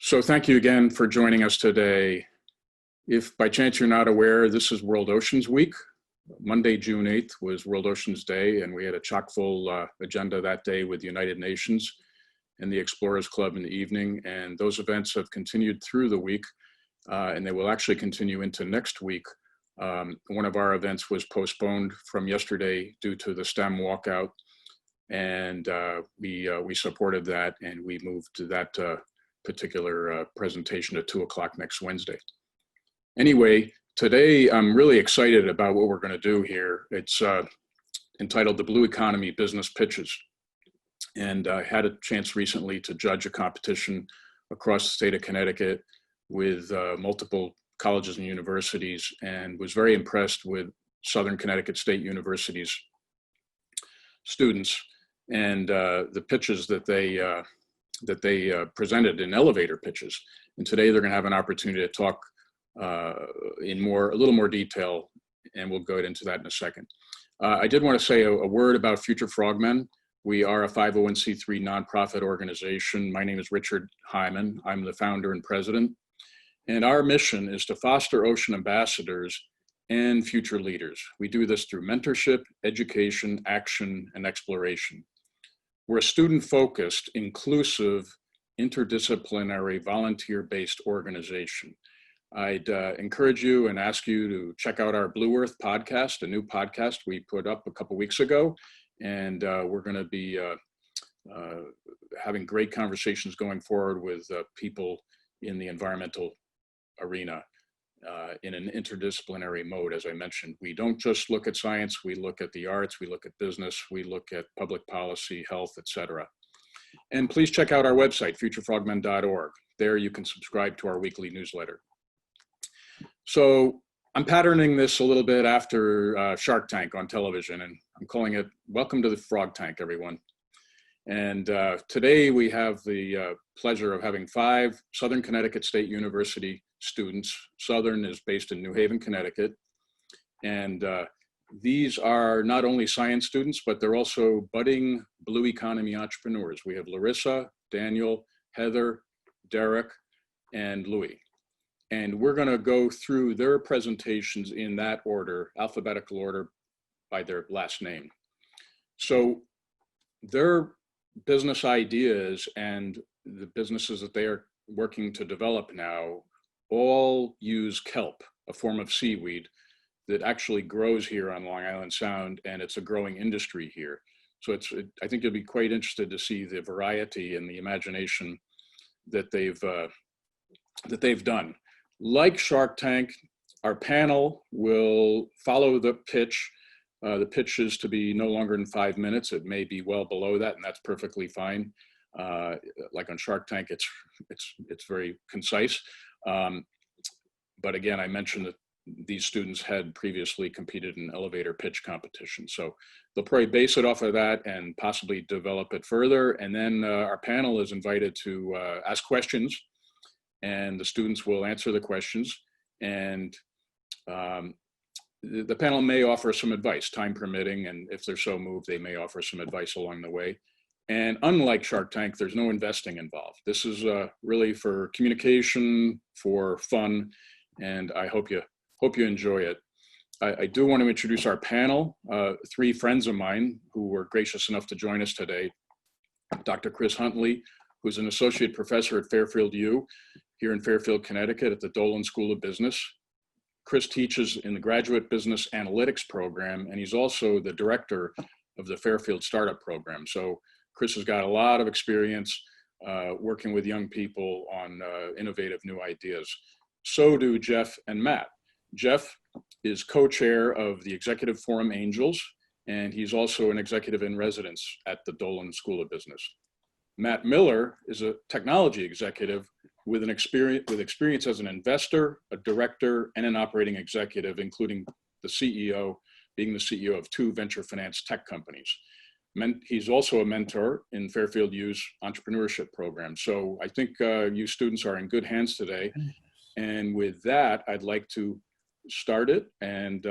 So thank you again for joining us today. If by chance you're not aware, this is World Oceans Week. Monday, June 8th was World Oceans Day, and we had a chock-full agenda that day with the United Nations and the Explorers Club in the evening. And those events have continued through the week, and they will actually continue into next week. One of our events was postponed from yesterday due to the STEM walkout, and we supported that, and we moved to that particular presentation at 2 o'clock next Wednesday. Anyway, today I'm really excited about what we're going to do here. It's entitled The Blue Economy Business Pitches. And I had a chance recently to judge a competition across the state of Connecticut with multiple colleges and universities, and was very impressed with Southern Connecticut State University's students and the pitches that they presented in elevator pitches. And today they're going to have an opportunity to talk in a little more detail, and we'll go into that in a second. I did want to say a word about Future Frogmen. We are a 501c3 nonprofit organization. My name is Richard Hyman. I'm the founder and president. And our mission is to foster ocean ambassadors and future leaders. We do this through mentorship, education, action, and exploration. We're a student-focused, inclusive, interdisciplinary, volunteer-based organization. I'd encourage you and ask you to check out our Blue Earth podcast, a new podcast we put up a couple weeks ago. And we're going to be having great conversations going forward with people in the environmental arena in an interdisciplinary mode. As I mentioned, we don't just look at science, we look at the arts, we look at business, we look at public policy, health, etc. And please check out our website, futurefrogmen.org. There you can subscribe to our weekly newsletter. So I'm patterning this a little bit after Shark Tank on television, and I'm calling it Welcome to the Frog Tank, everyone. And today we have the pleasure of having 5 Southern Connecticut State University students. Southern is based in New Haven, Connecticut. And these are not only science students, but they're also budding blue economy entrepreneurs. We have Larissa, Daniel, Heather, Derek, and Louis. And we're going to go through their presentations in that order, alphabetical order by their last name. So their business ideas and the businesses that they are working to develop now all use kelp, a form of seaweed that actually grows here on Long Island Sound, and it's a growing industry here. So I think you'll be quite interested to see the variety and the imagination that they've done. Like Shark Tank, our panel will follow the pitch. The pitch is to be no longer than 5 minutes. It may be well below that, and that's perfectly fine. Like on Shark Tank, it's very concise. But again, I mentioned that these students had previously competed in elevator pitch competition. So they'll probably base it off of that and possibly develop it further. And then our panel is invited to ask questions, and the students will answer the questions. And the panel may offer some advice, time permitting, and if they're so moved, they may offer some advice along the way. And unlike Shark Tank, there's no investing involved. This is really for communication, for fun, and I hope you enjoy it. I do want to introduce our panel, 3 friends of mine who were gracious enough to join us today. Dr. Chris Huntley, who's an associate professor at Fairfield U here in Fairfield, Connecticut at the Dolan School of Business. Chris teaches in the Graduate Business Analytics program, and he's also the director of the Fairfield Startup Program. So Chris has got a lot of experience working with young people on innovative new ideas. So do Jeff and Matt. Jeff is co-chair of the Executive Forum Angels, and he's also an executive in residence at the Dolan School of Business. Matt Miller is a technology executive with experience as an investor, a director, and an operating executive, including being the CEO of 2 venture finance tech companies. He's also a mentor in Fairfield U's entrepreneurship program. So I think you students are in good hands today. And with that, I'd like to start it, and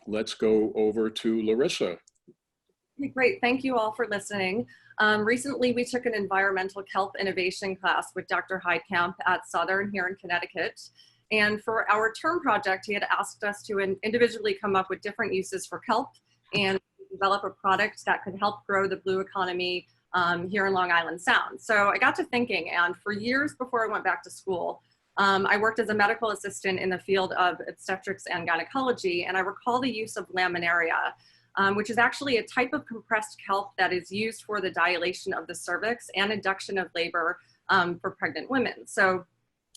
let's go over to Larissa. Okay, great. Thank you all for listening. Recently, we took an environmental kelp innovation class with Dr. Heidkamp at Southern here in Connecticut. And for our term project, he had asked us to individually come up with different uses for kelp and develop a product that could help grow the blue economy here in Long Island Sound. So I got to thinking, and for years before I went back to school, I worked as a medical assistant in the field of obstetrics and gynecology, and I recall the use of laminaria, which is actually a type of compressed kelp that is used for the dilation of the cervix and induction of labor for pregnant women. So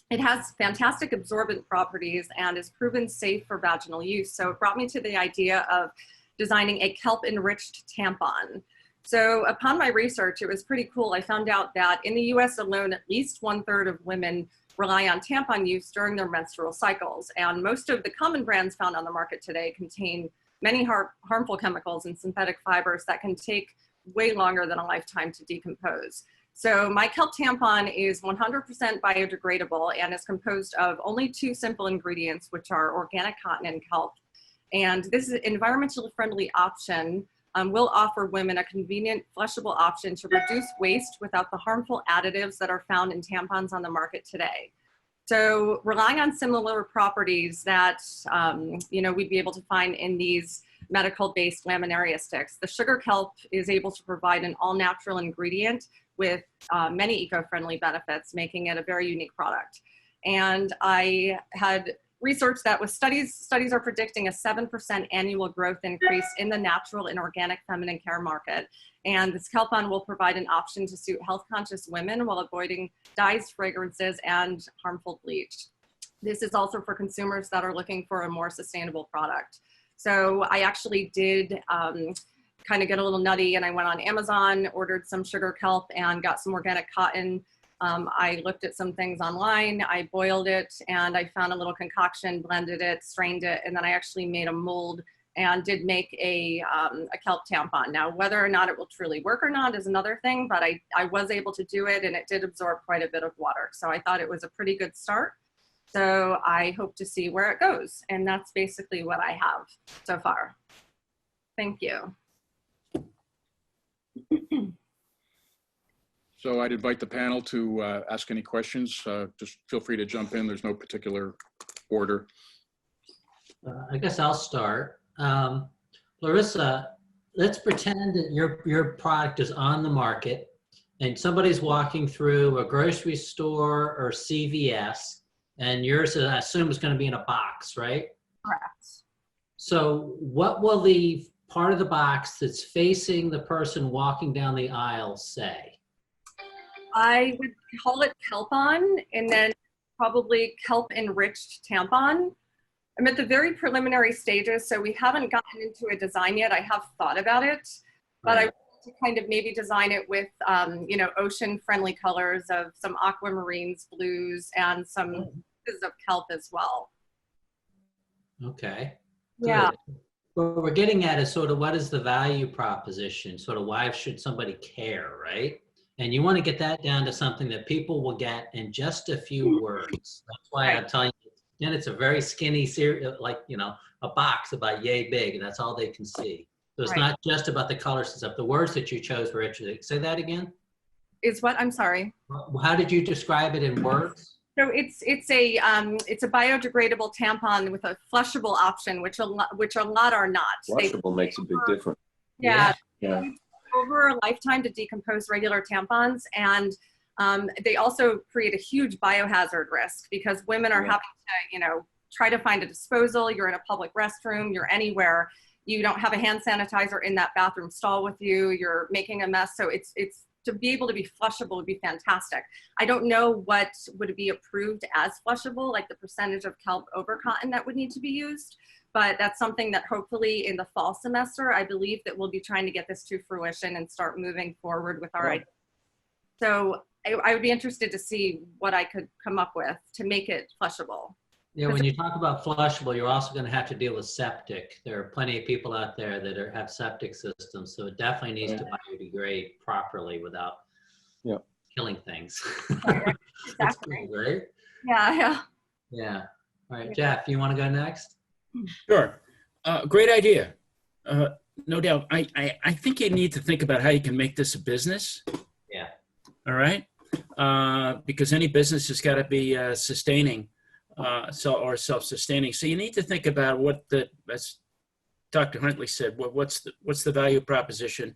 it has fantastic absorbent properties and is proven safe for vaginal use. So it brought me to the idea of designing a kelp enriched tampon. So upon my research, it was pretty cool. I found out that in the US alone, at least 1/3 of women rely on tampon use during their menstrual cycles. And most of the common brands found on the market today contain many harmful chemicals and synthetic fibers that can take way longer than a lifetime to decompose. So my kelp tampon is 100% biodegradable and is composed of only 2 simple ingredients, which are organic cotton and kelp. And this environmentally friendly option will offer women a convenient, flushable option to reduce waste without the harmful additives that are found in tampons on the market today. So relying on similar properties that we'd be able to find in these medical-based laminaria sticks, the sugar kelp is able to provide an all-natural ingredient with many eco-friendly benefits, making it a very unique product. And I had research that with studies are predicting a 7% annual growth increase in the natural and organic feminine care market. And this kelpon will provide an option to suit health-conscious women while avoiding dyes, fragrances, and harmful bleach. This is also for consumers that are looking for a more sustainable product. So I actually did kind of get a little nutty, and I went on Amazon, ordered some sugar kelp, and got some organic cotton. I looked at some things online, I boiled it, and I found a little concoction, blended it, strained it, and then I actually made a mold and did make a kelp tampon. Now, whether or not it will truly work or not is another thing, but I was able to do it, and it did absorb quite a bit of water. So I thought it was a pretty good start. So I hope to see where it goes. And that's basically what I have so far. Thank you. So I'd invite the panel to ask any questions. Just feel free to jump in. There's no particular order. I guess I'll start. Larissa, let's pretend that your product is on the market and somebody's walking through a grocery store or CVS, and yours, I assume, is going to be in a box, right? Correct. So what will the part of the box that's facing the person walking down the aisle say? I would call it Kelpon, and then probably Kelp Enriched Tampon. I'm at the very preliminary stages, so we haven't gotten into a design yet. I have thought about it, but I want to kind of maybe design it with, ocean-friendly colors of some aquamarines, blues, and some pieces of kelp as well. Okay. Yeah. Good. What we're getting at is sort of what is the value proposition? Sort of why should somebody care, right? And you want to get that down to something that people will get in just a few words. That's why I'm telling you, and it's a very skinny, like, a box about yay big, and that's all they can see. So it's not just about the colors and stuff. The words that you chose were interesting. Say that again. Is what? I'm sorry. How did you describe it in words? So it's a biodegradable tampon with a flushable option, which a lot are not. Flushable makes a big difference. Yeah. Yeah. Over a lifetime to decompose regular tampons, and they also create a huge biohazard risk because women are having to, try to find a disposal. You're in a public restroom, you're anywhere. You don't have a hand sanitizer in that bathroom stall with you. You're making a mess. So it's to be able to be flushable would be fantastic. I don't know what would be approved as flushable, like the percentage of kelp over cotton that would need to be used. But that's something that hopefully in the fall semester, I believe that we'll be trying to get this to fruition and start moving forward with our idea. So I would be interested to see what I could come up with to make it flushable. Yeah, when you talk about flushable, you're also going to have to deal with septic. There are plenty of people out there that have septic systems, so it definitely needs to biodegrade properly without killing things. Exactly. Cool, right? Yeah. Yeah. All right, Jeff, you want to go next? Sure. Great idea. no doubt. I think you need to think about how you can make this a business. Yeah. All right. Because any business has got to be sustaining, or self-sustaining. So you need to think about as Dr. Huntley said, what's the value proposition?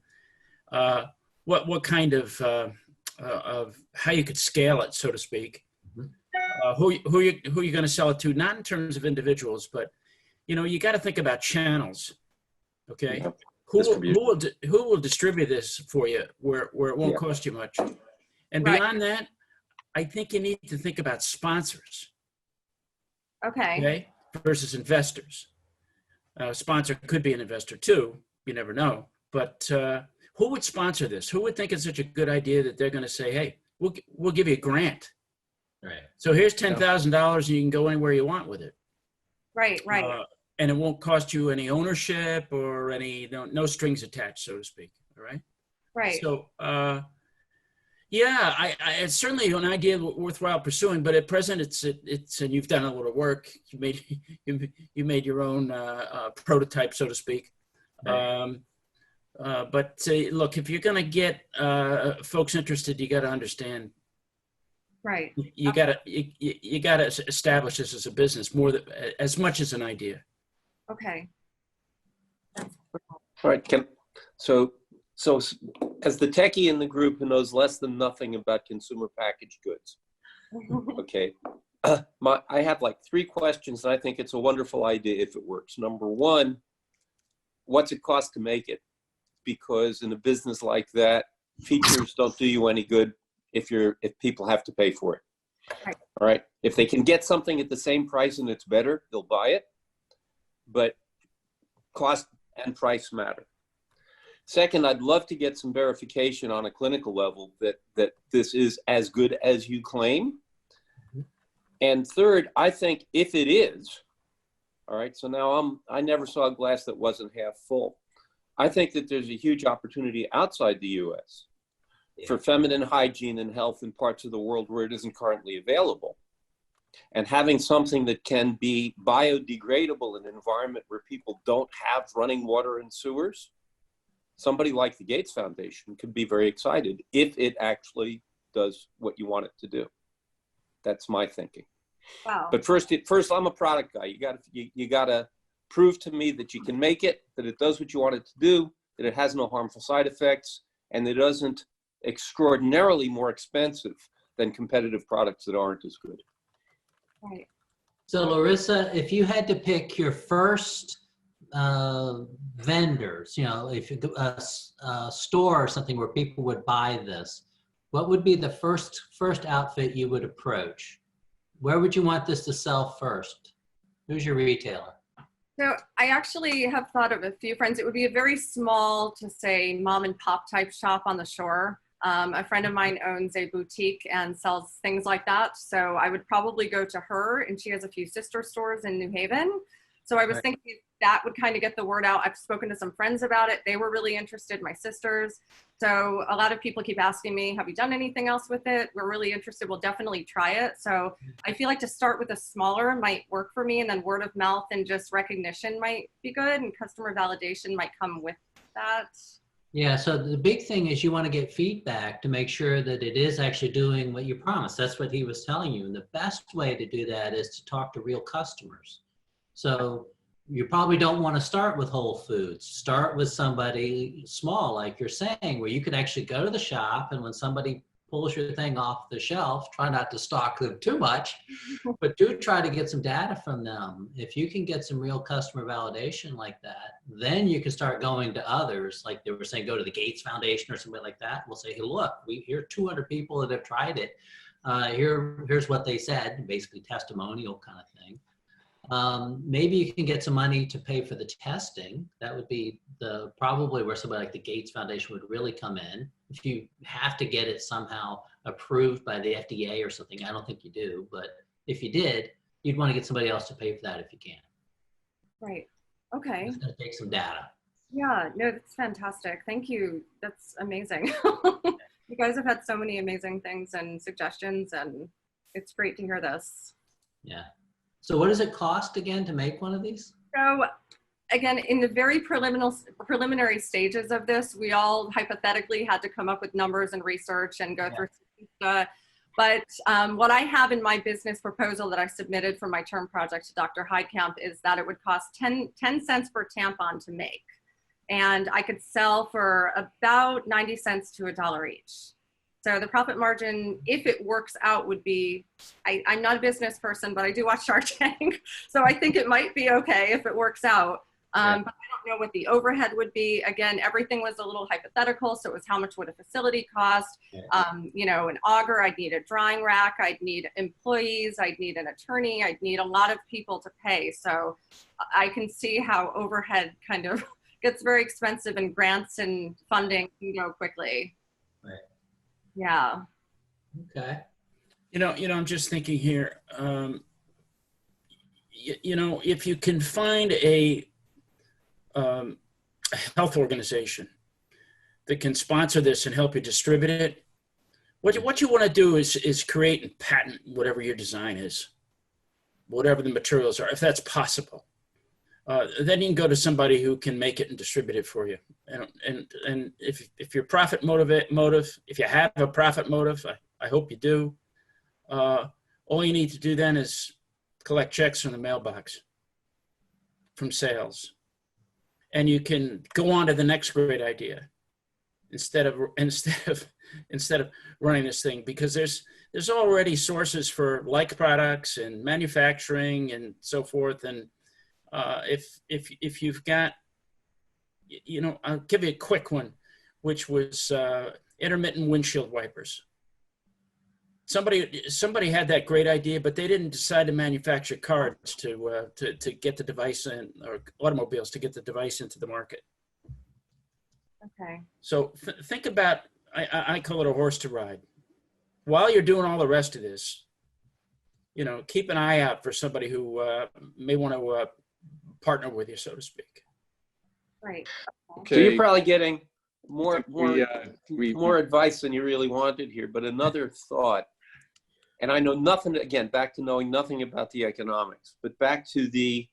What kind of how you could scale it, so to speak. Who you going to sell it to? Not in terms of individuals, but you got to think about channels. Okay. Yeah. Who will distribute this for you where it won't cost you much? And Right. beyond that, I think you need to think about sponsors. Okay. Versus investors. Sponsor could be an investor too. You never know. But who would sponsor this? Who would think it's such a good idea that they're going to say, "Hey, we'll give you a grant. Right. So here's $10,000, and you can go anywhere you want with it." Right. And it won't cost you any ownership or any no strings attached, so to speak. All right. Right. So it's certainly an idea worthwhile pursuing. But at present, it's and you've done a lot of work. You made your own prototype, so to speak. Right. But look, if you're going to get folks interested, you got to understand. Right. You got to establish this as a business as much as an idea. Okay. All right, so as the techie in the group who knows less than nothing about consumer packaged goods, okay, I have like 3 questions, and I think it's a wonderful idea if it works. Number one, what's it cost to make it? Because in a business like that, features don't do you any good if people have to pay for it. Right. All right. If they can get something at the same price and it's better, they'll buy it. But cost and price matter. Second, I'd love to get some verification on a clinical level that this is as good as you claim. And third, I think if it is, all right, so now I never saw a glass that wasn't half full. I think that there's a huge opportunity outside the US for feminine hygiene and health in parts of the world where it isn't currently available. And having something that can be biodegradable in an environment where people don't have running water and sewers, somebody like the Gates Foundation could be very excited if it actually does what you want it to do. That's my thinking. Wow. But first, I'm a product guy. You gotta prove to me that you can make it, that it does what you want it to do, that it has no harmful side effects, and that it isn't extraordinarily more expensive than competitive products that aren't as good. Right. So Larissa, if you had to pick your first vendors, if you a store or something where people would buy this, what would be the first outfit you would approach? Where would you want this to sell first? Who's your retailer? So I actually have thought of a few friends. It would be a very small, to say, mom and pop type shop on the shore. A friend of mine owns a boutique and sells things like that. So I would probably go to her, and she has a few sister stores in New Haven. So I was thinking that would kind of get the word out. I've spoken to some friends about it. They were really interested, my sisters. So a lot of people keep asking me, have you done anything else with it? We're really interested. We'll definitely try it. So I feel like to start with a smaller might work for me, and then word of mouth and just recognition might be good, and customer validation might come with that. Yeah, so the big thing is you want to get feedback to make sure that it is actually doing what you promised. That's what he was telling you. And the best way to do that is to talk to real customers. So you probably don't want to start with Whole Foods. Start with somebody small, like you're saying, where you could actually go to the shop, and when somebody pulls your thing off the shelf, try not to stock them too much, but do try to get some data from them. If you can get some real customer validation like that, then you can start going to others. Like they were saying, go to the Gates Foundation or something like that. We'll say, hey, look, here are 200 people that have tried it. Here's what they said, basically testimonial kind of thing. Maybe you can get some money to pay for the testing. That would be probably where somebody like the Gates Foundation would really come in. If you have to get it somehow approved by the FDA or something, I don't think you do, but if you did, you'd want to get somebody else to pay for that if you can. Right. Okay. It's going to take some data. Yeah, no, that's fantastic. Thank you. That's amazing. You guys have had so many amazing things and suggestions, and it's great to hear this. Yeah. So what does it cost again to make one of these? So again, in the very preliminary stages of this, we all hypothetically had to come up with numbers and research and go through. But what I have in my business proposal that I submitted for my term project to Dr. Heidkamp is that it would cost 10 cents per tampon to make. And I could sell for about 90 cents to $1 each. So the profit margin, if it works out, would be, I'm not a business person, but I do watch Shark Tank. So I think it might be okay if it works out. But I don't know what the overhead would be. Again, everything was a little hypothetical. So it was how much would a facility cost? You know, an auger, I'd need a drying rack, I'd need employees, I'd need an attorney, I'd need a lot of people to pay. So I can see how overhead kind of gets very expensive, and grants and funding can go quickly. Right. Yeah. Okay. You know, I'm just thinking here, you know, if you can find a health organization that can sponsor this and help you distribute it, what you want to do is create and patent whatever your design is, whatever the materials are, if that's possible. Then you can go to somebody who can make it and distribute it for you. And if your profit motive, if you have a profit motive, I hope you do, all you need to do then is collect checks from the mailbox from sales. And you can go on to the next great idea instead of running this thing, because there's already sources for like products and manufacturing and so forth. And if you've got, you know, I'll give you a quick one, which was intermittent windshield wipers. Somebody had that great idea, but they didn't decide to manufacture cars to get the device in, or automobiles to get the device into the market. Okay. So think about, I call it a horse to ride. While you're doing all the rest of this, you know, keep an eye out for somebody who may want to partner with you, so to speak. Right. So you're probably getting more advice than you really wanted here. But another thought, and I know nothing, again, back to knowing nothing about the economics, but back to the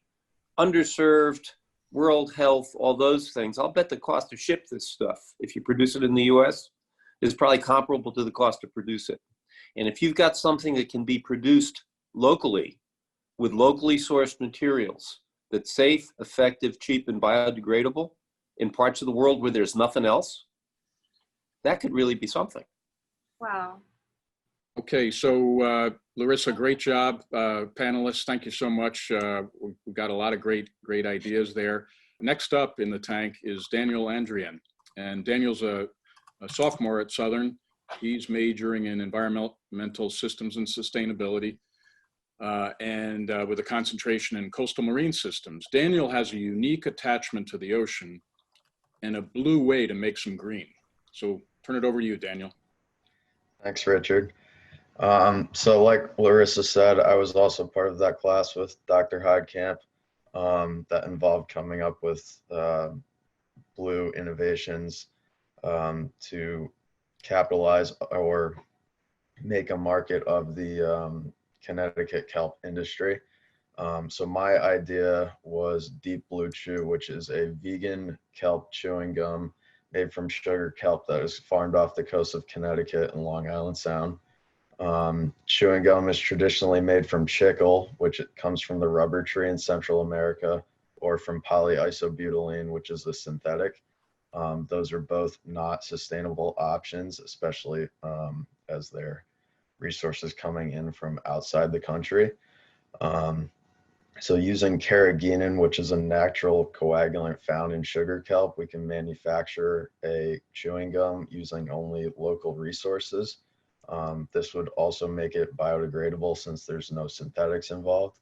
underserved, world health, all those things. I'll bet the cost to ship this stuff, if you produce it in the US, is probably comparable to the cost to produce it. And if you've got something that can be produced locally with locally sourced materials that's safe, effective, cheap, and biodegradable in parts of the world where there's nothing else, that could really be something. Wow. Okay, so Larissa, great job. Panelists, thank you so much. We've got a lot of great ideas there. Next up in the tank is Daniel Andrean. And Daniel's a sophomore at Southern. He's majoring in environmental systems and sustainability, and with a concentration in coastal marine systems. Daniel has a unique attachment to the ocean and a blue way to make some green. So turn it over to you, Daniel. Thanks, Richard. So like Larissa said, I was also part of that class with Dr. Heidkamp that involved coming up with blue innovations to capitalize or make a market of the Connecticut kelp industry. So my idea was Deep Blue Chew, which is a vegan kelp chewing gum made from sugar kelp that is farmed off the coast of Connecticut and Long Island Sound. Chewing gum is traditionally made from chicle, which it comes from the rubber tree in Central America, or from polyisobutylene, which is a synthetic. Those are both not sustainable options, especially as they're resources coming in from outside the country. So using carrageenan, which is a natural coagulant found in sugar kelp, we can manufacture a chewing gum using only local resources. This would also make it biodegradable since there's no synthetics involved,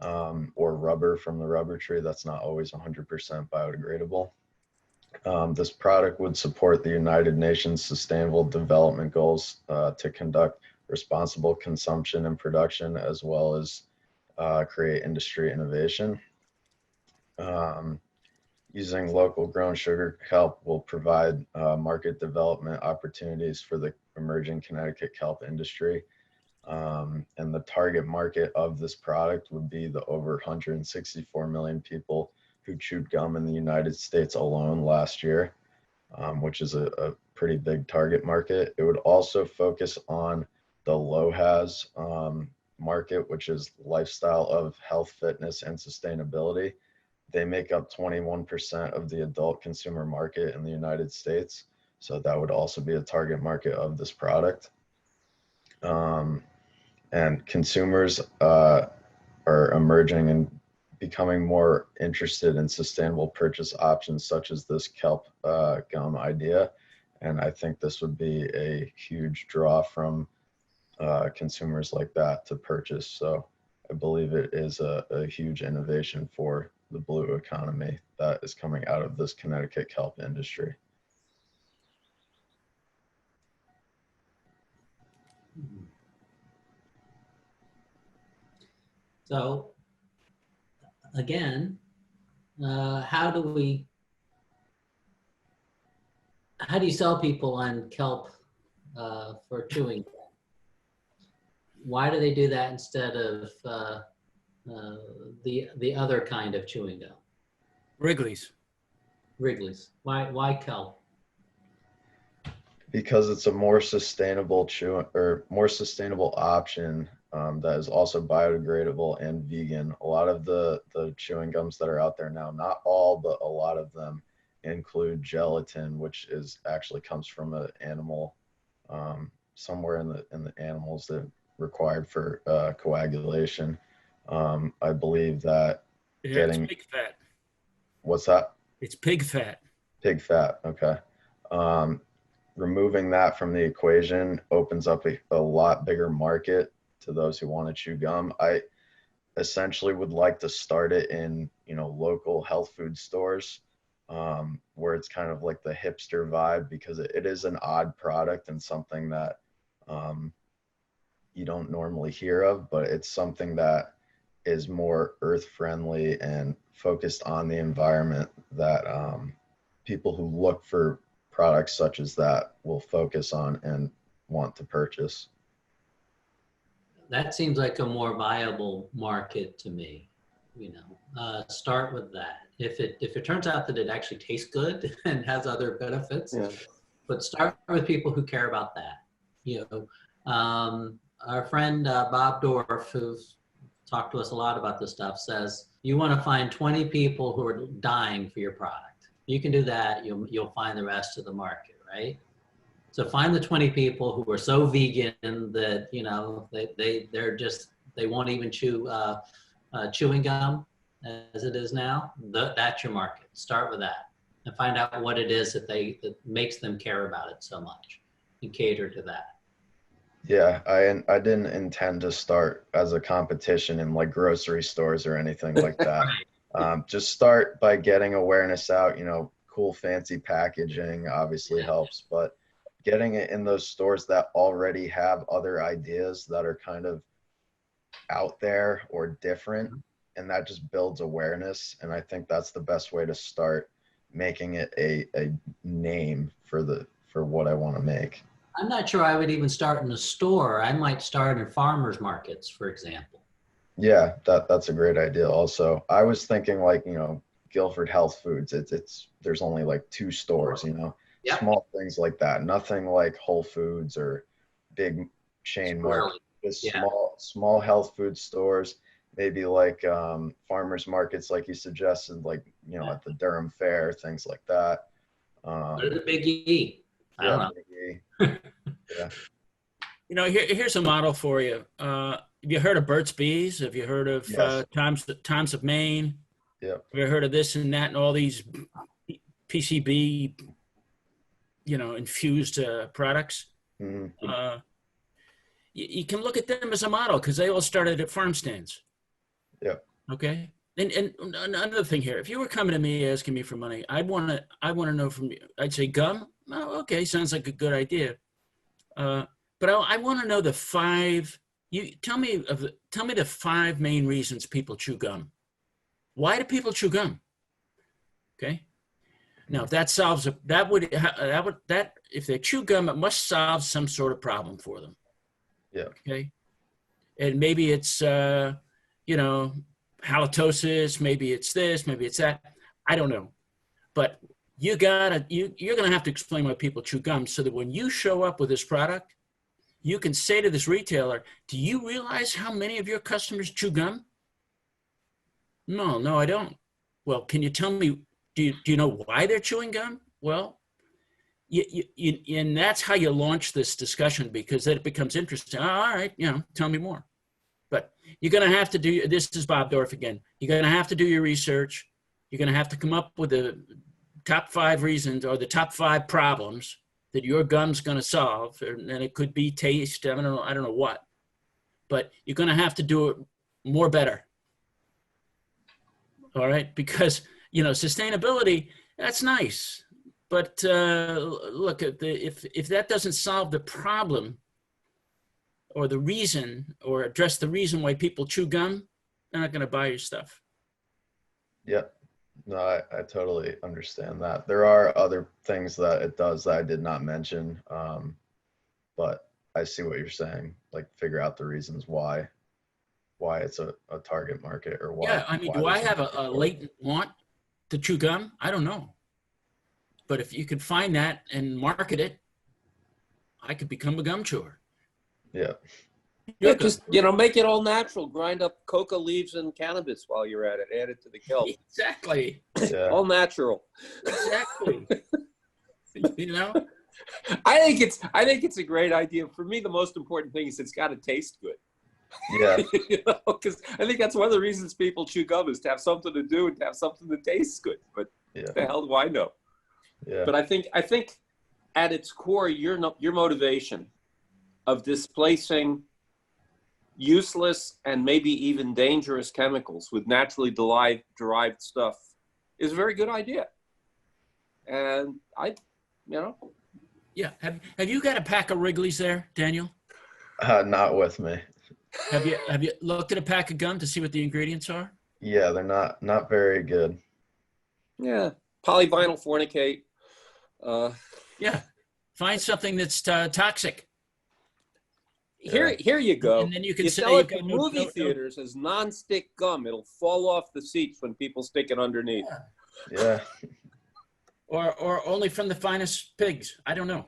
or rubber from the rubber tree. That's not always 100% biodegradable. This product would support the United Nations Sustainable Development Goals to conduct responsible consumption and production, as well as create industry innovation. Using local grown sugar kelp will provide market development opportunities for the emerging Connecticut kelp industry. And the target market of this product would be the over 164 million people who chewed gum in the United States alone last year, which is a pretty big target market. It would also focus on the LOHAS market, which is lifestyle of health, fitness, and sustainability. They make up 21% of the adult consumer market in the United States. So that would also be a target market of this product. And consumers are emerging and becoming more interested in sustainable purchase options such as this kelp gum idea. And I think this would be a huge draw from consumers like that to purchase. So I believe it is a huge innovation for the blue economy that is coming out of this Connecticut kelp industry. So again, how do you sell people on kelp for chewing? Why do they do that instead of the other kind of chewing gum? Wrigley's. Wrigley's. Why kelp? Because it's a more sustainable more sustainable option that is also biodegradable and vegan. A lot of the chewing gums that are out there now, not all, but a lot of them include gelatin, which actually comes from an animal somewhere in the animals that required for coagulation. I believe that It's pig fat. What's that? It's pig fat. Pig fat. Okay. Removing that from the equation opens up a lot bigger market to those who want to chew gum. I essentially would like to start it in, local health food stores, where it's kind of like the hipster vibe, because it is an odd product and something that you don't normally hear of, but it's something that is more earth friendly and focused on the environment that people who look for products such as that will focus on and want to purchase. That seems like a more viable market to me. Start with that. If it turns out that it actually tastes good and has other benefits, yeah. But start with people who care about that. Our friend Bob Dorff, who's talked to us a lot about this stuff, says you want to find 20 people who are dying for your product. You can do that, you'll find the rest of the market, right? So find the 20 people who are so vegan that, they won't even chew chewing gum as it is now. That's your market. Start with that and find out what it is that makes them care about it so much and cater to that. Yeah, I didn't intend to start as a competition in like grocery stores or anything like that. Right. Just start by getting awareness out. Cool fancy packaging obviously helps, but getting it in those stores that already have other ideas that are kind of out there or different, and that just builds awareness. And I think that's the best way to start making it a name for what I want to make. I'm not sure I would even start in a store. I might start in farmers markets, for example. Yeah, that's a great idea. Also, I was thinking like, Guilford Health Foods. There's only like 2 stores, yep. Small things like that. Nothing like Whole Foods or big chain markets. Just yeah. small health food stores. Maybe like farmers markets, like you suggested, like at the Durham Fair, things like that. The Big E. I don't know. Big E. Yeah. Here's a model for you. Have you heard of Burt's Bees? Have you heard of yes. Times of Maine? Yeah. Have you heard of this and that and all these PCB, infused products? Mm-hmm. You can look at them as a model because they all started at farm stands. Yeah. Okay. And another thing here, if you were coming to me asking me for money, I want to know from you. I'd say gum. Oh, okay, sounds like a good idea. But I want to know the 5. You tell me the 5 main reasons people chew gum. Why do people chew gum? Okay. Now, if that solves if they chew gum, it must solve some sort of problem for them. Yeah. Okay. And maybe it's halitosis, maybe it's this, maybe it's that. I don't know. But you're going to have to explain why people chew gum so that when you show up with this product, you can say to this retailer, do you realize how many of your customers chew gum? No, I don't. Well, can you tell me, do you know why they're chewing gum? Well, and that's how you launch this discussion, because then it becomes interesting. Oh, all right, tell me more. But you're going to have to do, this is Bob Dorff again, you're going to have to do your research. You're going to have to come up with the top 5 reasons or the top 5 problems that your gum's going to solve. And it could be taste, I don't know what. But you're going to have to do it more better. All right, because sustainability, that's nice, but look, if that doesn't solve the problem or the reason or address the reason why people chew gum, they're not going to buy your stuff. Yep. No, I totally understand that. There are other things that it does that I did not mention, but I see what you're saying. Like, figure out the reasons why it's a target market, or why. Yeah, I mean, do I have a latent want to chew gum? I don't know. But if you could find that and market it, I could become a gum chewer. Yeah. Yeah, just, make it all natural. Grind up coca leaves and cannabis while you're at it. Add it to the kelp. Exactly. Yeah. All natural. Exactly. I think it's a great idea. For me, the most important thing is it's got to taste good. Yeah. Because I think that's one of the reasons people chew gum, is to have something to do and to have something that tastes good. But the hell do I know? Yeah. But I think at its core, your motivation of displacing useless and maybe even dangerous chemicals with naturally derived stuff is a very good idea. And Yeah. Have you got a pack of Wrigley's there, Daniel? Not with me. Have you looked at a pack of gum to see what the ingredients are? Yeah, they're not very good. Yeah, polyvinyl fornicate. Yeah, find something that's toxic. Here you go. And then you can you say sell it you've to got movie theaters as non-stick gum. It'll fall off the seats when people stick it underneath. Yeah. Or only from the finest pigs. I don't know.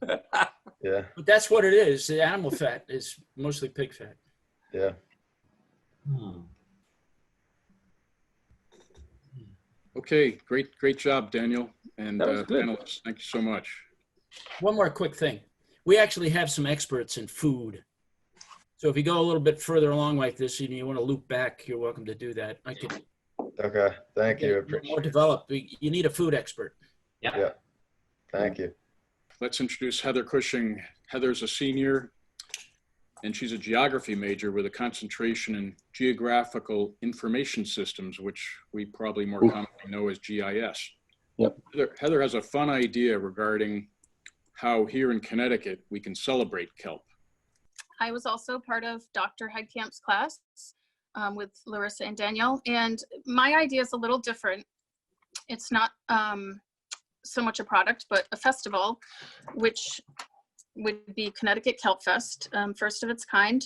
Yeah. But that's what it is. The animal fat is mostly pig fat. Yeah. Okay, great job, Daniel. And That was good. panelists, thank you so much. One more quick thing. We actually have some experts in food. So if you go a little bit further along like this and you want to loop back, you're welcome to do that. I could. Okay. Thank you. More developed. You need a food expert. Yeah. Thank you. Let's introduce Heather Cushing. Heather's a senior, and she's a geography major with a concentration in geographical information systems, which we probably more commonly know as GIS. Yep. Heather has a fun idea regarding how here in Connecticut we can celebrate kelp. I was also part of Dr. Heidkamp's class with Larissa and Daniel, and my idea is a little different. It's not so much a product, but a festival, which would be Connecticut Kelp Fest, first of its kind.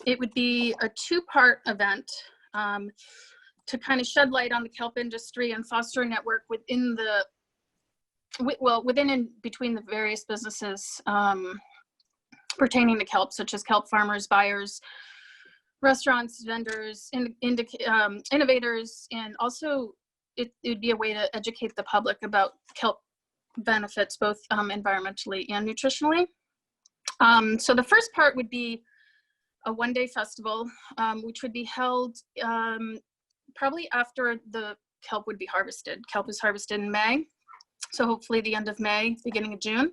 It would be a 2-part event to kind of shed light on the kelp industry and foster a network within and between the various businesses pertaining to kelp, such as kelp farmers, buyers, restaurants, vendors, innovators, and also it would be a way to educate the public about kelp benefits, both environmentally and nutritionally. So the first part would be a 1-day festival, which would be held probably after the kelp would be harvested. Kelp is harvested in May, so hopefully the end of May, beginning of June.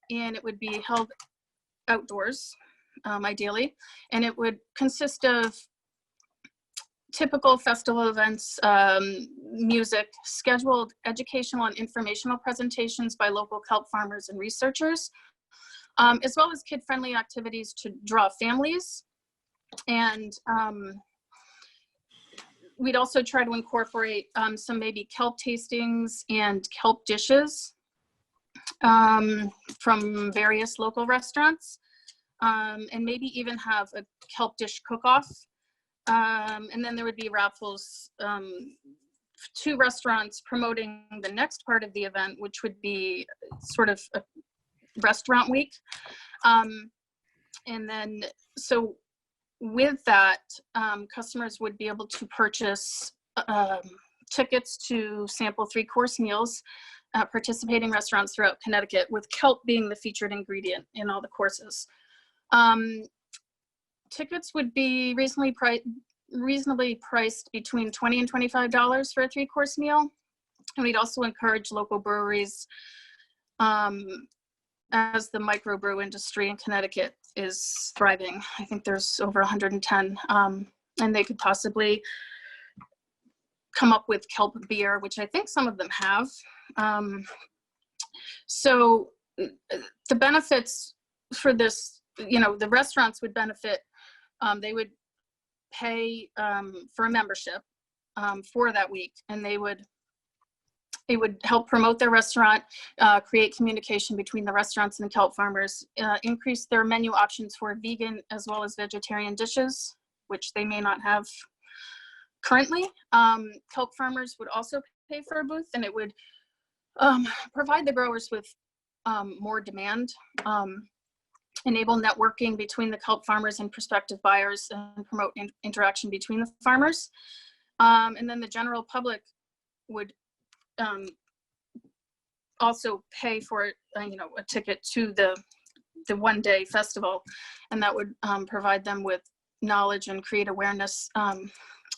And it would be held outdoors, ideally. And it would consist of typical festival events, music, scheduled educational and informational presentations by local kelp farmers and researchers, as well as kid-friendly activities to draw families. And we'd also try to incorporate some maybe kelp tastings and kelp dishes from various local restaurants, and maybe even have a kelp dish cook-off. And then there would be raffles 2 restaurants promoting the next part of the event, which would be sort of a restaurant week. And then, so with that, customers would be able to purchase tickets to sample 3-course meals at participating restaurants throughout Connecticut, with kelp being the featured ingredient in all the courses. Tickets would be reasonably priced between $20 and $25 for a 3-course meal. And we'd also encourage local breweries, as the microbrew industry in Connecticut is thriving. I think there's over 110, and they could possibly come up with kelp beer, which I think some of them have. So the benefits for this, the restaurants would benefit. They would pay for a membership for that week, and it would help promote their restaurant, create communication between the restaurants and the kelp farmers, increase their menu options for vegan as well as vegetarian dishes, which they may not have currently. Kelp farmers would also pay for a booth, and it would provide the growers with more demand, enable networking between the kelp farmers and prospective buyers, and promote interaction between the farmers. And then the general public would also pay for a ticket to the one-day festival, and that would provide them with knowledge and create awareness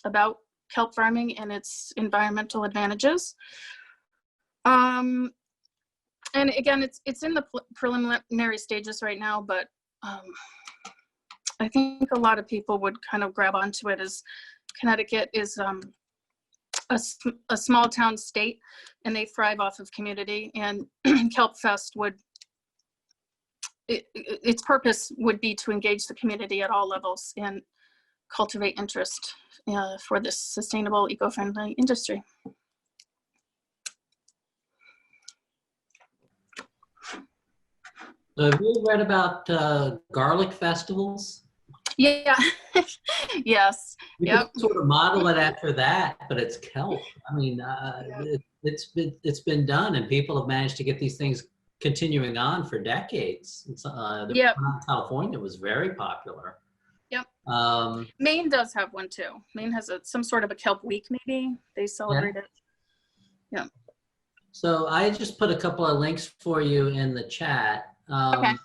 about kelp farming and its environmental advantages. And again, it's in the preliminary stages right now, but I think a lot of people would kind of grab onto it, as Connecticut is a small town state, and they thrive off of community, and Kelp Fest its purpose would be to engage the community at all levels and cultivate interest for this sustainable, eco-friendly industry. So have you read about garlic festivals? Yeah. Yes. You Yep. can sort of model it after that, but it's kelp. I mean, it's been done, and people have managed to get these things continuing on for decades. The Yep. one in California was very popular. Yep. Um, Maine does have one too. Maine has some sort of a kelp week, maybe. They celebrate it. Yeah. So I just put a couple of links for you in the chat. Okay.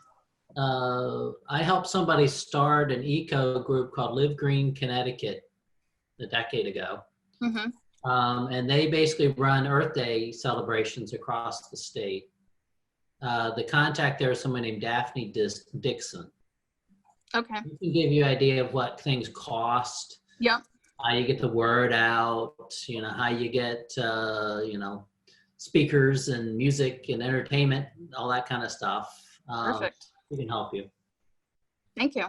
I helped somebody start an eco group called Live Green Connecticut a decade ago. Mm-hmm. And they basically run Earth Day celebrations across the state. The contact there is someone named Daphne Dixon. Okay. We can give you an idea of what things cost. Yep. How you get the word out, how you get, speakers and music and entertainment, all that kind of stuff. Perfect. We can help you. Thank you.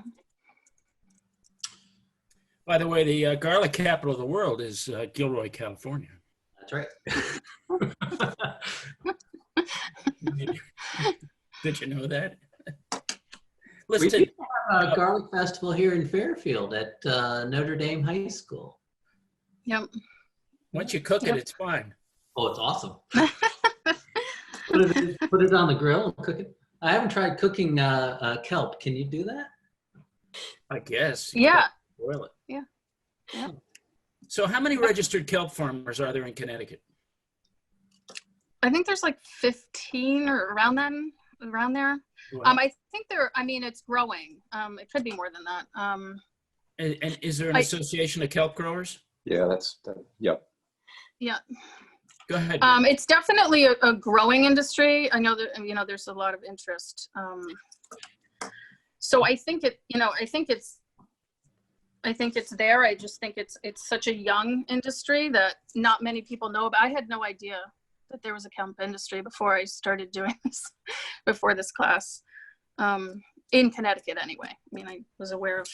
By the way, the garlic capital of the world is Gilroy, California. That's right. Did you know that? We Listen, do have a garlic festival here in Fairfield at Notre Dame High School. Yep. once you cook it, it's fine. Oh, it's awesome. Put it on the grill and cook it. I haven't tried cooking kelp. Can you do that? I guess. Yeah. Boil it. Yeah. Yeah. So how many registered kelp farmers are there in Connecticut? I think there's like 15 or around there. Wow. I think it's growing. It could be more than that. And is there an association of kelp growers? Yeah, yep. Yeah. Go ahead. It's definitely a growing industry. I know that, there's a lot of interest. So I think it's there. I just think it's such a young industry that not many people know about. I had no idea that there was a kelp industry before I started doing this, before this class, in Connecticut anyway. I mean, I was aware of,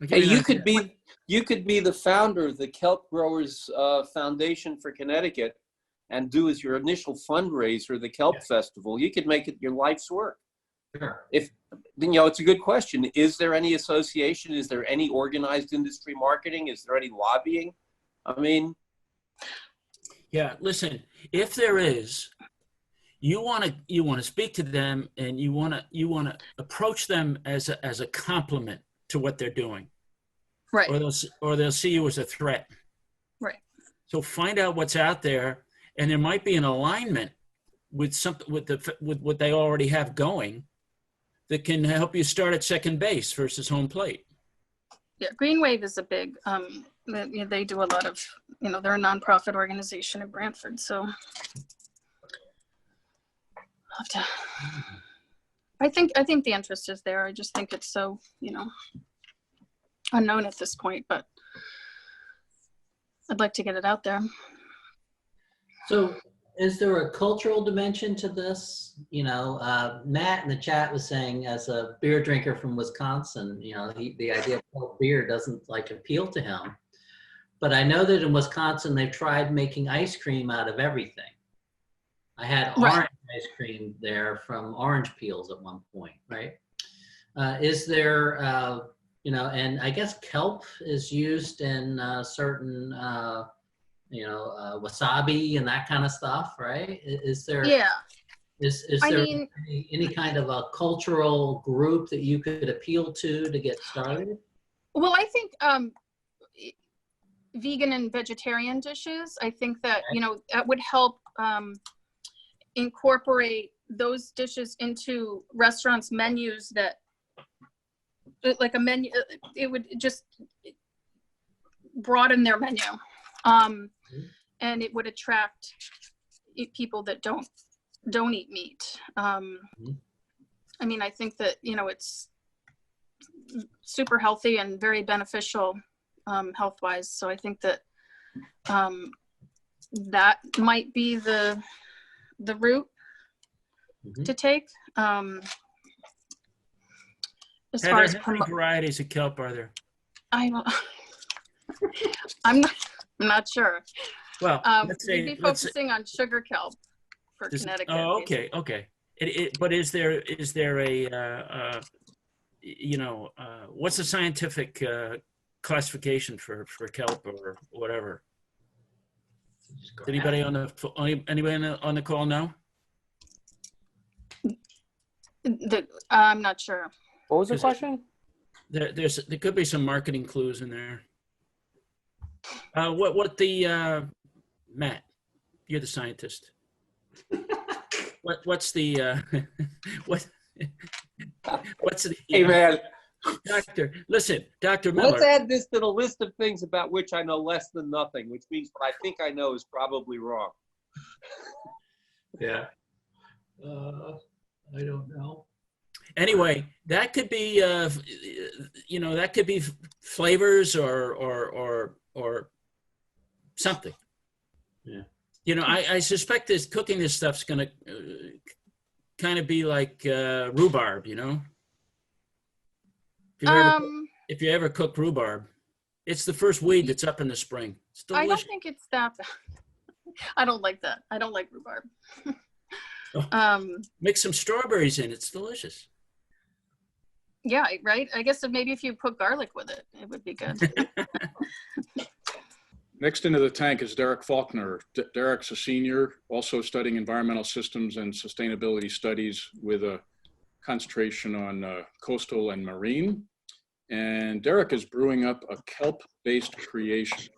Hey, you could be the founder of the Kelp Growers Foundation for Connecticut and do as your initial fundraiser the Kelp Festival. You could make it your life's work. Sure. If it's a good question. Is there any association? Is there any organized industry marketing? Is there any lobbying? I mean, Yeah, listen, if there is, you want to speak to them, and you want to approach them as a compliment to what they're doing, Right. or they'll see you as a threat. Right. So find out what's out there, and there might be an alignment with with what they already have going that can help you start at second base versus home plate. Yeah, Green Wave is a big, they do a lot of, they're a nonprofit organization in Brantford, so. I'll have to, I think the interest is there. I just think it's so, unknown at this point, but I'd like to get it out there. So is there a cultural dimension to this? Matt in the chat was saying, as a beer drinker from Wisconsin, the idea of cold beer doesn't appeal to him. But I know that in Wisconsin, they've tried making ice cream out of everything. I had orange ice cream there from orange peels at one point, right? Is there, and I guess kelp is used in certain, wasabi and that kind of stuff, right? Is there? Yeah. Is there any kind of a cultural group that you could appeal to get started? Well, I think vegan and vegetarian dishes, I think that, that would help incorporate those dishes into restaurants' menus, that like a menu, it would just broaden their menu. And it would attract people that don't eat meat. I mean, I think that, it's super healthy and very beneficial health-wise. So I think that that might be the route to take. As far as how many varieties of kelp are there? I don't. I'm not sure. Well, we'd be focusing on sugar kelp for Connecticut. Oh, okay, okay. But is there a what's the scientific classification for kelp or whatever? Does anybody on the call know? I'm not sure. What was the question? There could be some marketing clues in there. What the Matt? You're the scientist. What's the what's the hey man, doctor? Listen, Dr. Miller. Let's add this to the list of things about which I know less than nothing, which means what I think I know is probably wrong. Yeah. I don't know. Anyway, that could be that could be flavors or something. Yeah. I suspect this cooking this stuff's gonna kind of be like rhubarb. If you ever cook rhubarb, it's the first weed that's up in the spring. It's delicious. I don't think it's that bad. I don't like that. I don't like rhubarb. Mix some strawberries in. It's delicious. Yeah, right. I guess maybe if you put garlic with it, it would be good. Next into the tank is Derek Faulkner. Derek's a senior, also studying environmental systems and sustainability studies with a concentration on coastal and marine. And Derek is brewing up a kelp-based creation.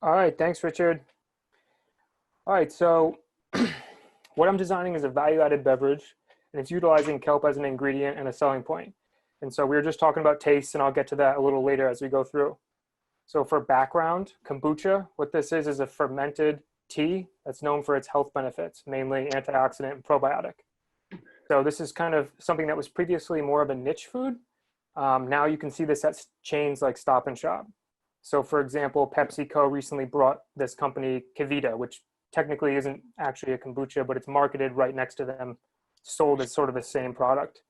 All right, thanks, Richard. All right, so what I'm designing is a value-added beverage, and it's utilizing kelp as an ingredient and a selling point. And so we were just talking about taste, and I'll get to that a little later as we go through. So for background, kombucha, what this is a fermented tea that's known for its health benefits, mainly antioxidant and probiotic. So this is kind of something that was previously more of a niche food. Now you can see this at chains like Stop and Shop. So for example, PepsiCo recently brought this company Kavita, which technically isn't actually a kombucha, but it's marketed right next to them, sold as sort of the same product.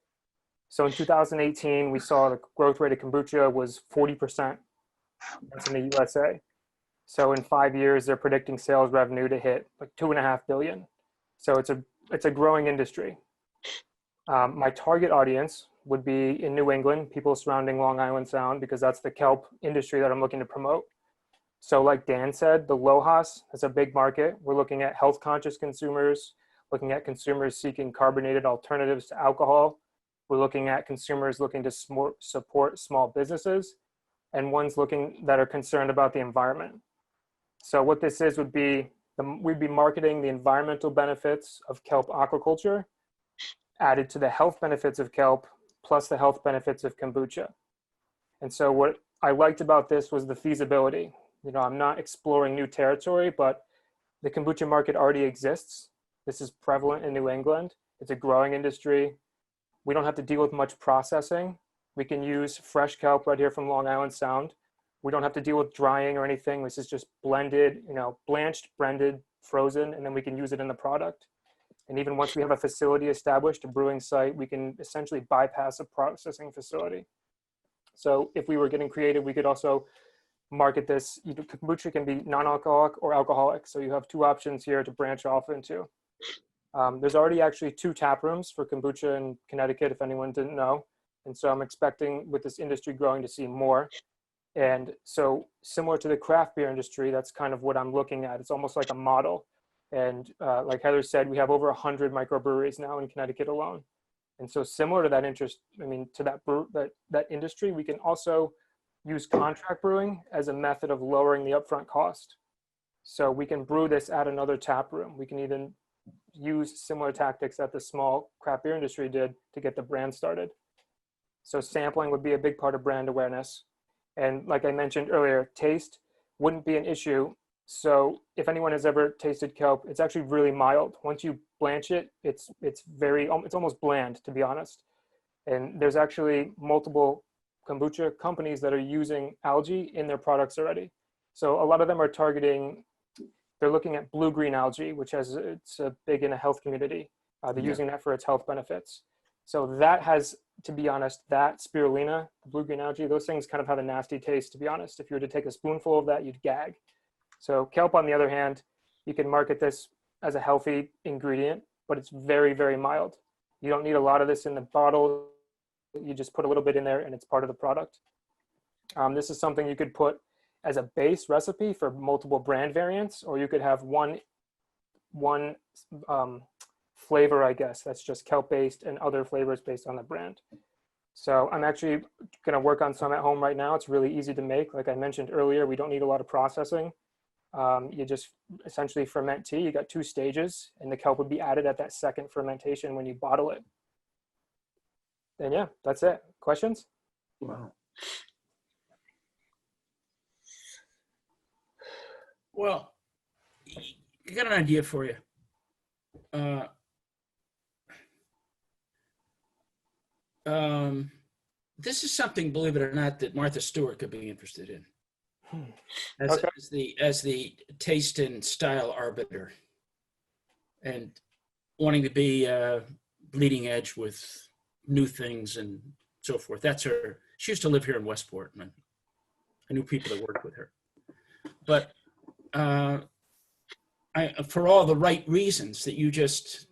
So in 2018, we saw the growth rate of kombucha was 40%. That's in the USA. So in 5 years, they're predicting sales revenue to hit like $2.5 billion. So it's a growing industry. My target audience, would be in New England, people surrounding Long Island Sound, because that's the kelp industry that I'm looking to promote. So like Dan said, the LOHAS is a big market. We're looking at health conscious consumers, looking at consumers seeking carbonated alternatives to alcohol. We're looking at consumers looking to support small businesses, and ones looking that are concerned about the environment. So what this is would be, we'd be marketing the environmental benefits of kelp aquaculture added to the health benefits of kelp plus the health benefits of kombucha. And so what I liked about this was the feasibility. You know, I'm not exploring new territory, but the kombucha market already exists. This is prevalent in New England. It's a growing industry. We don't have to deal with much processing. We can use fresh kelp right here from Long Island Sound. We don't have to deal with drying or anything. This is just blended, you know, blanched, blended, frozen, and then we can use it in the product. And even once we have a facility established, a brewing site, we can essentially bypass a processing facility. So if we were getting creative, we could also market this. Kombucha can be non-alcoholic or alcoholic. So you have two options here to branch off into. There's already actually 2 tap rooms for kombucha in Connecticut, if anyone didn't know. And so I'm expecting with this industry growing to see more. And so similar to the craft beer industry, that's kind of what I'm looking at. It's almost like a model. And like Heather said, we have over 100 microbreweries now in Connecticut alone. And so similar to that interest, I mean, to that industry, we can also use contract brewing as a method of lowering the upfront cost. So we can brew this at another tap room. We can even use similar tactics that the small craft beer industry did to get the brand started. So sampling would be a big part of brand awareness. And like I mentioned earlier, taste wouldn't be an issue. So if anyone has ever tasted kelp, it's actually really mild. Once you blanch it, it's almost bland, to be honest. And there's actually multiple kombucha companies that are using algae in their products already. So a lot of them are targeting, they're looking at blue-green algae, which it's big in a health community. They're using that for its health benefits. So that has, to be honest, that spirulina, the blue-green algae, those things kind of have a nasty taste, to be honest. If you were to take a spoonful of that, you'd gag. So kelp, on the other hand, you can market this as a healthy ingredient, but it's very, very mild. You don't need a lot of this in the bottle. You just put a little bit in there and it's part of the product. This is something you could put as a base recipe for multiple brand variants, or you could have one flavor, I guess, that's just kelp based and other flavors based on the brand. So I'm actually going to work on some at home right now. It's really easy to make. Like I mentioned earlier, we don't need a lot of processing. You just essentially ferment tea. You got 2 stages, and the kelp would be added at that second fermentation when you bottle it. And yeah, that's it. Questions? Wow. Well, I got an idea for you. This is something, believe it or not, that Martha Stewart could be interested in. As the taste and style arbiter, and wanting to be bleeding edge with new things and so forth. That's her. She used to live here in Westport, and I knew people that worked with her. But for all the right reasons that you just,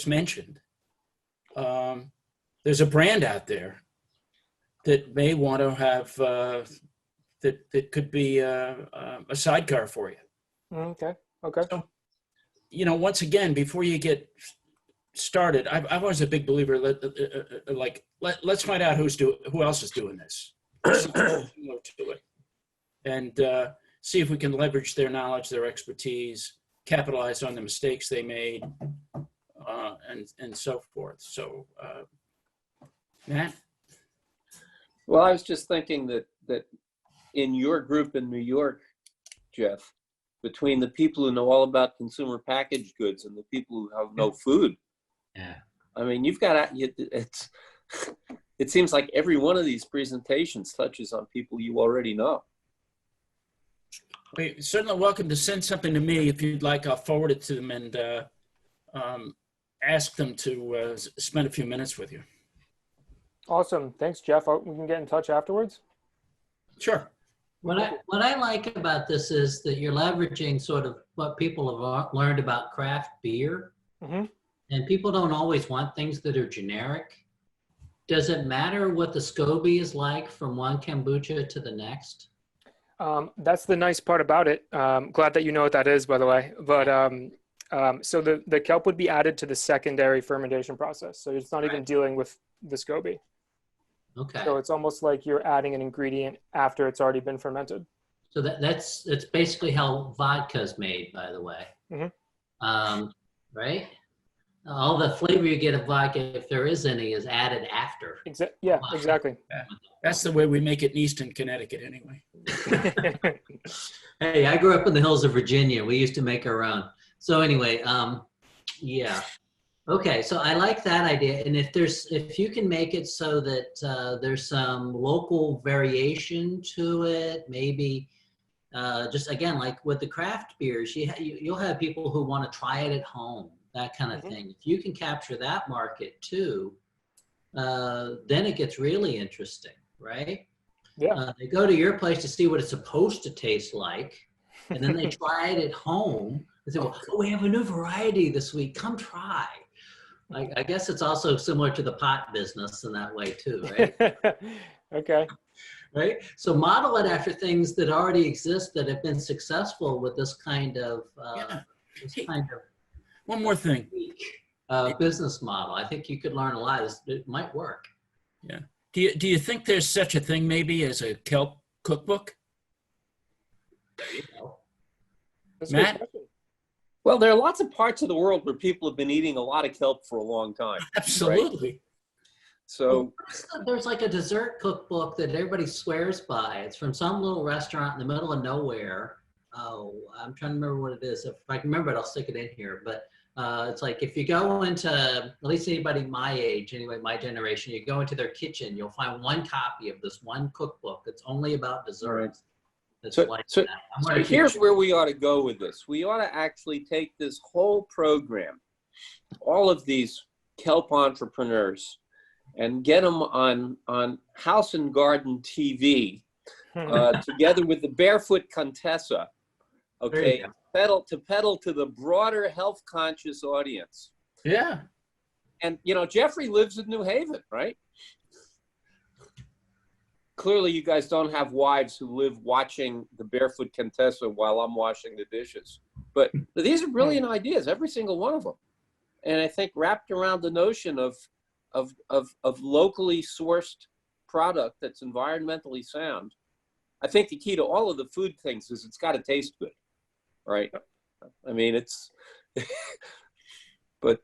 mentioned, there's a brand out there that may want to have that could be a sidecar for you. Okay. So, once again, before you get started, I was a big believer. Let's find out who else is doing this, similar to it, and see if we can leverage their knowledge, their expertise, capitalize on the mistakes they made, and so forth. So, Matt. Well, I was just thinking that in your group in New York, Jeff, between the people who know all about consumer packaged goods and the people who have no food, I mean, you've got it seems like every one of these presentations touches on people you already know. You're certainly welcome to send something to me if you'd like. I'll forward it to them and ask them to spend a few minutes with you. Awesome. Thanks, Jeff. We can get in touch afterwards. Sure. What I like about this is that you're leveraging sort of what people have learned about craft beer. Mm-hmm. And people don't always want things that are generic. does it matter what the Scoby is like from one kombucha to the next? That's the nice part about it. Glad that you know what that is, by the way. But so the kelp would be added to the secondary fermentation process. So it's not even dealing with the Scoby. Okay. So it's almost like you're adding an ingredient after it's already been fermented. So that's basically how vodka is made, by the way. Right? All the flavor you get of vodka, if there is any, is added after. Yeah, exactly. Yeah. That's the way we make it in Eastern Connecticut anyway. Hey, I grew up in the hills of Virginia. We used to make our own. So anyway, yeah. Okay, so I like that idea. And if you can make it so that there's some local variation to it, maybe just again, like with the craft beers, you'll have people who want to try it at home, that kind of thing. If you can capture that market too, then it gets really interesting, right? Yeah. They go to your place to see what it's supposed to taste like, and then they try it at home. They say, well, we have a new variety this week. Come try. I guess it's also similar to the pot business in that way too, right? Okay. Right? So model it after things that already exist that have been successful with this kind of One more thing. Business model. I think you could learn a lot. It might work. Yeah. Do you think there's such a thing maybe as a kelp cookbook? Matt? Well, there are lots of parts of the world where people have been eating a lot of kelp for a long time. Absolutely. Right? So there's like a dessert cookbook that everybody swears by. It's from some little restaurant in the middle of nowhere. Oh, I'm trying to remember what it is. If I can remember it, I'll stick it in here. But it's like if you go into, at least anybody my age, anyway, my generation, you go into their kitchen, you'll find one copy of this one cookbook that's only about desserts. So here's where we ought to go with this. We ought to actually take this whole program, all of these kelp entrepreneurs, and get them on House and Garden TV, together with the Barefoot Contessa, okay, pedal to the broader health conscious audience. Yeah. And Jeffrey lives in New Haven, right? Clearly, you guys don't have wives who live watching the Barefoot Contessa while I'm washing the dishes. But these are brilliant ideas, every single one of them. And I think wrapped around the notion of locally sourced product that's environmentally sound. I think the key to all of the food things is it's got to taste good, right? I mean, it's. But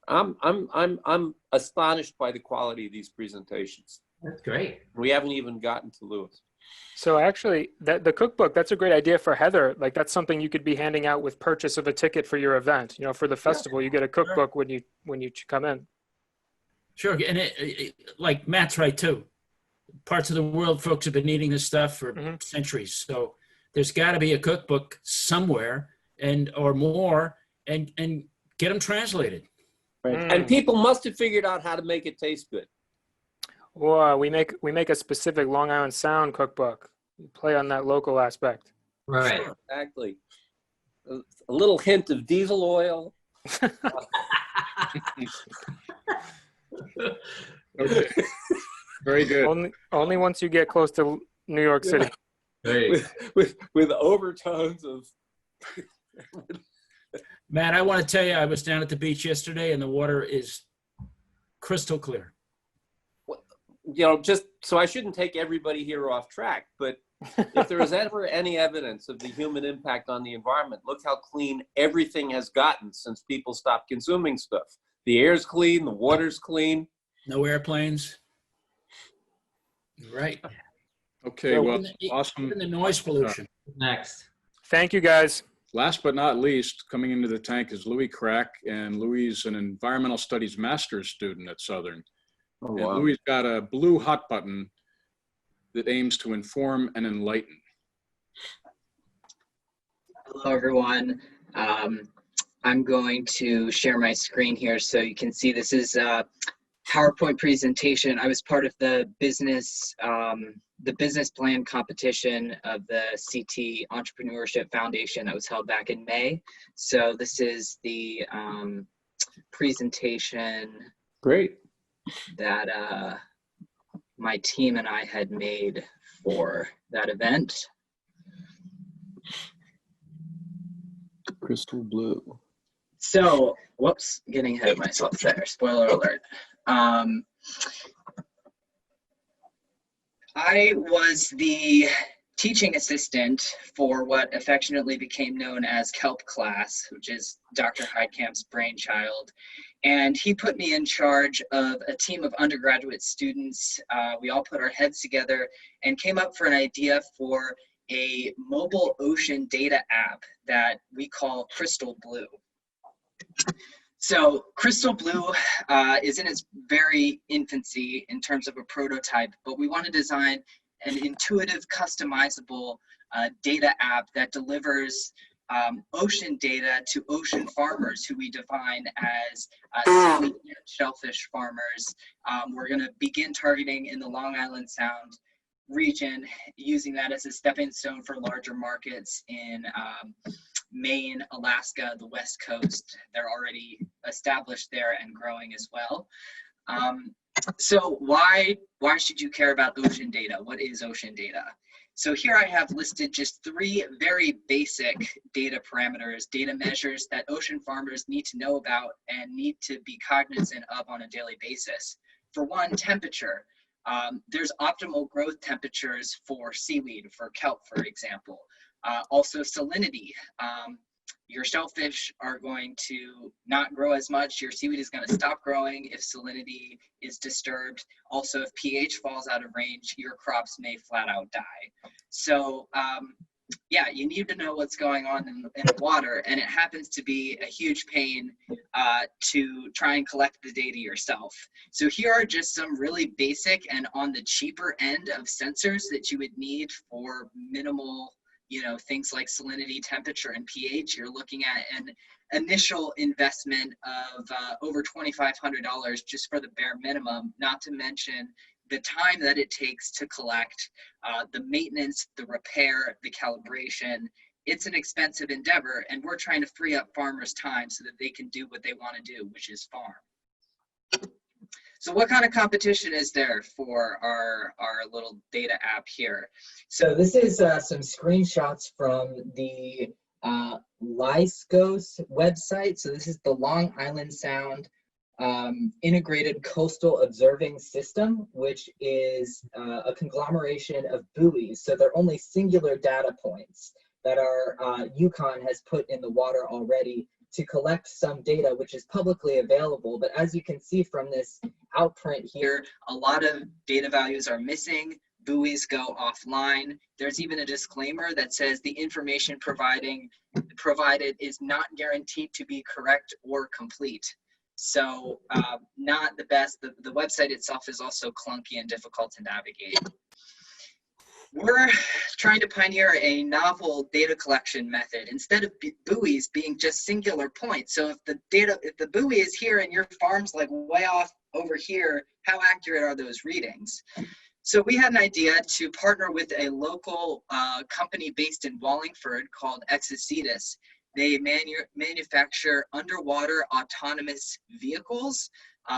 I'm astonished by the quality of these presentations. That's great. We haven't even gotten to Lewis. So actually, the cookbook, that's a great idea for Heather. Like that's something you could be handing out with purchase of a ticket for your event. For the festival, you get a cookbook when you come in. Sure, and it, like Matt's right too. Parts of the world, folks have been eating this stuff for centuries. So there's got to be a cookbook somewhere, or more, and get them translated. Right. And people must have figured out how to make it taste good. Well, we make a specific Long Island Sound cookbook. Play on that local aspect. Right. Sure, exactly. A little hint of diesel oil. Okay. Very good. Only once you get close to New York City. With overtones of. Matt, I want to tell you, I was down at the beach yesterday, and the water is crystal clear. Just so I shouldn't take everybody here off track, but if there is ever any evidence of the human impact on the environment, look how clean everything has gotten since people stopped consuming stuff. The air's clean, the water's clean. No airplanes. Right. Okay, So well, awesome. Even the noise pollution. Next. Thank you, guys. Last but not least, coming into the tank is Louis Crack, and Louis is an environmental studies master's student at Southern. Oh, And wow. Louis got a blue hot button that aims to inform and enlighten. Hello, everyone. I'm going to share my screen here so you can see this is a PowerPoint presentation. I was part of the business plan competition of the CT Entrepreneurship Foundation that was held back in May. So this is the presentation. Great. that my team and I had made for that event. Crystal blue. So, whoops, getting ahead of myself there. Spoiler alert. I was the teaching assistant for what affectionately became known as Kelp class, which is Dr. Heidecamp's brainchild. And he put me in charge of a team of undergraduate students. We all put our heads together and came up for an idea for a mobile ocean data app that we call Crystal Blue. So Crystal Blue is in its very infancy in terms of a prototype, but we want to design an intuitive, customizable data app that delivers ocean data to ocean farmers who we define as seaweed and shellfish farmers. We're going to begin targeting in the Long Island Sound region, using that as a stepping stone for larger markets in Maine, Alaska, the West Coast. They're already established there and growing as well. So why should you care about ocean data? What is ocean data? So here I have listed just 3 very basic data parameters, data measures that ocean farmers need to know about and need to be cognizant of on a daily basis. For one, temperature. There's optimal growth temperatures for seaweed, for kelp, for example. Also salinity. Your shellfish are going to not grow as much. Your seaweed is going to stop growing if salinity is disturbed. Also, if pH falls out of range, your crops may flat out die. So yeah, you need to know what's going on in the water, and it happens to be a huge pain to try and collect the data yourself. So here are just some really basic and on the cheaper end of sensors that you would need for minimal, things like salinity, temperature, and pH. You're looking at an initial investment of over $2,500 just for the bare minimum, not to mention the time that it takes to collect, the maintenance, the repair, the calibration. It's an expensive endeavor, and we're trying to free up farmers' time so that they can do what they want to do, which is farm. So what kind of competition is there for our little data app here? So this is some screenshots from the LISCOS website. So this is the Long Island Sound Integrated Coastal Observing System, which is a conglomeration of buoys. So they're only singular data points that our Yukon has put in the water already to collect some data which is publicly available. But as you can see from this outprint here, a lot of data values are missing. Buoys go offline. There's even a disclaimer that says the information provided is not guaranteed to be correct or complete. So not the best. The website itself is also clunky and difficult to navigate. We're trying to pioneer a novel data collection method instead of buoys being just singular points. So if the buoy is here and your farm's like way off over here, how accurate are those readings? So we had an idea to partner with a local company based in Wallingford called Exocetus. They manufacture underwater autonomous vehicles,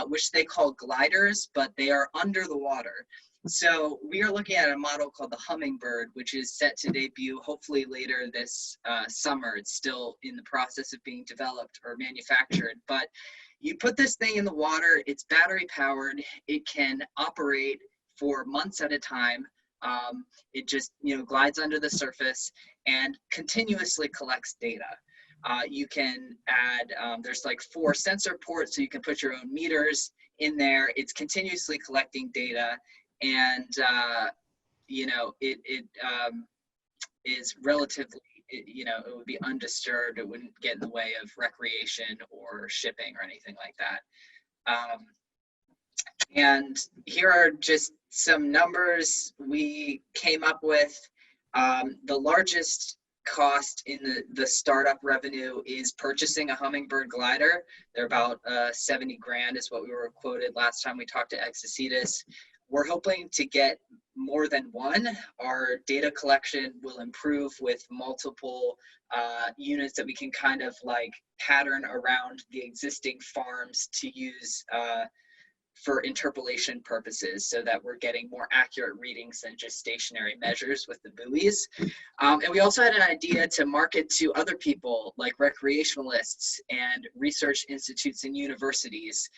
which they call gliders, but they are under the water. So we are looking at a model called the Hummingbird, which is set to debut hopefully later this summer. It's still in the process of being developed or manufactured, but you put this thing in the water, it's battery powered, it can operate for months at a time. It just glides under the surface and continuously collects data. You can add, there's like 4 sensor ports, so you can put your own meters in there. It's continuously collecting data, and it is relatively, it would be undisturbed. It wouldn't get in the way of recreation or shipping or anything like that. And here are just some numbers we came up with. The largest cost in the startup revenue is purchasing a Hummingbird glider. They're about 70 grand is what we were quoted last time we talked to Exocetus. We're hoping to get more than one. Our data collection will improve with multiple units that we can kind of like pattern around the existing farms to use for interpolation purposes, so that we're getting more accurate readings than just stationary measures with the buoys. And we also had an idea to market to other people like recreationalists and research institutes and universities.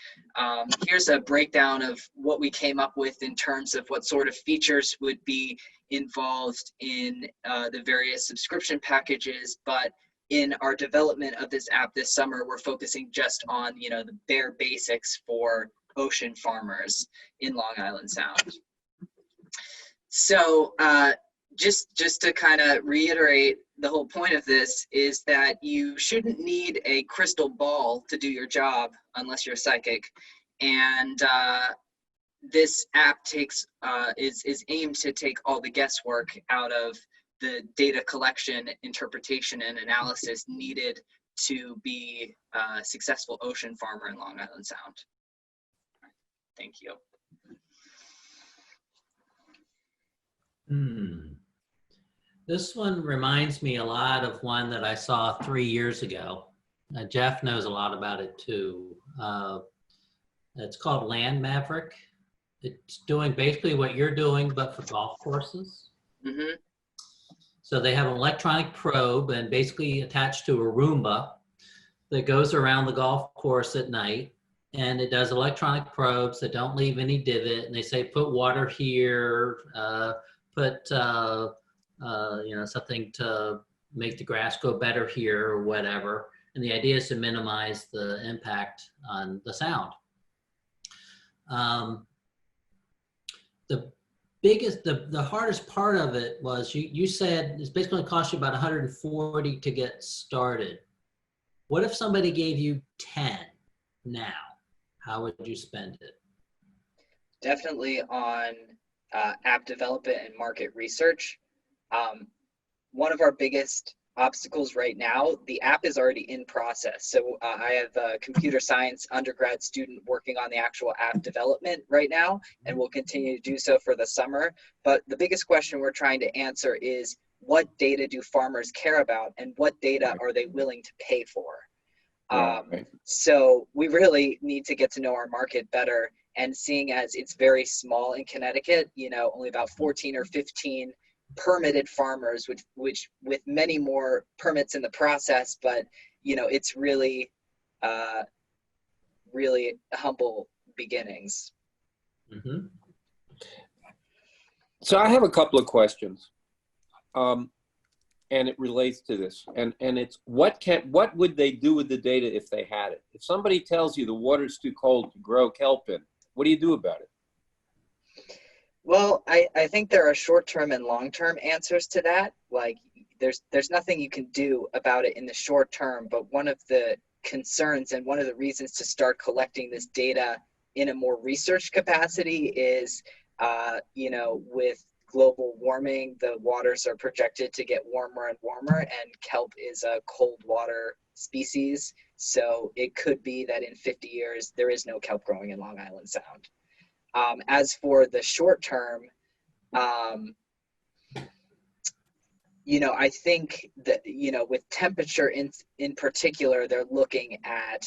Here's a breakdown of what we came up with in terms of what sort of features would be involved in the various subscription packages, but in our development of this app this summer, we're focusing just on, you know, the bare basics for ocean farmers in Long Island Sound. So just to kind of reiterate, the whole point of this is that you shouldn't need a crystal ball to do your job unless you're psychic. And this app takes is aimed to take all the guesswork out of the data collection, interpretation, and analysis needed to be a successful ocean farmer in Long Island Sound. Thank you. This one reminds me a lot of one that I saw 3 years ago. Jeff knows a lot about it too. It's called Land Maverick. It's doing basically what you're doing, but for golf courses. Mm-hmm. So they have an electronic probe and basically attached to a Roomba that goes around the golf course at night. And it does electronic probes that don't leave any divot. And they say, put water here, put you know, something to make the grass go better here or whatever. And the idea is to minimize the impact on the sound. The hardest part of it was you said it's basically going to cost you about $140 to get started. What if somebody gave you 10 now? How would you spend it? Definitely on app development and market research. One of our biggest obstacles right now, the app is already in process. So I have a computer science undergrad student working on the actual app development right now, and we'll continue to do so for the summer. But the biggest question we're trying to answer is, what data do farmers care about, and what data are they willing to pay for? So we really need to get to know our market better, and seeing as it's very small in Connecticut, you know, only about 14 or 15 permitted farmers, which with many more permits in the process, but you know, it's really really humble beginnings. Mm-hmm. So I have a couple of questions, and it relates to this. And it's what would they do with the data if they had it? If somebody tells you the water's too cold to grow kelp in, what do you do about it? Well, I think there are short-term and long-term answers to that. Like there's nothing you can do about it in the short term, but one of the concerns and one of the reasons to start collecting this data in a more research capacity is, you know, with global warming, the waters are projected to get warmer and warmer, and kelp is a cold water species. So it could be that in 50 years, there is no kelp growing in Long Island Sound. As for the short term, you know, I think that, you know, with temperature in particular, they're looking at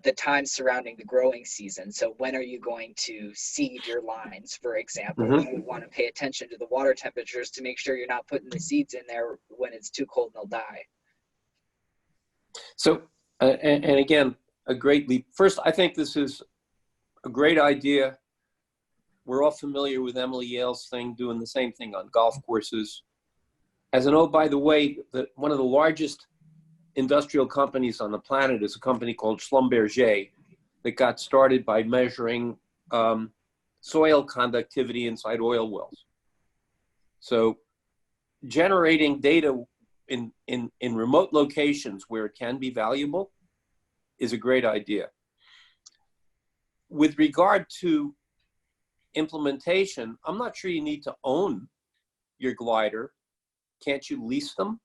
the time surrounding the growing season. So when are you going to seed your lines, for example? Mm-hmm. You would want to pay attention to the water temperatures to make sure you're not putting the seeds in there when it's too cold and they'll die. So, and again, a great leap. First, I think this is a great idea. We're all familiar with Emily Yale's thing, doing the same thing on golf courses. As an, oh, by the way, one of the largest industrial companies on the planet is a company called Schlumberger that got started by measuring soil conductivity inside oil wells. So generating data in remote locations where it can be valuable is a great idea. With regard to implementation, I'm not sure you need to own your glider. Can't you lease them?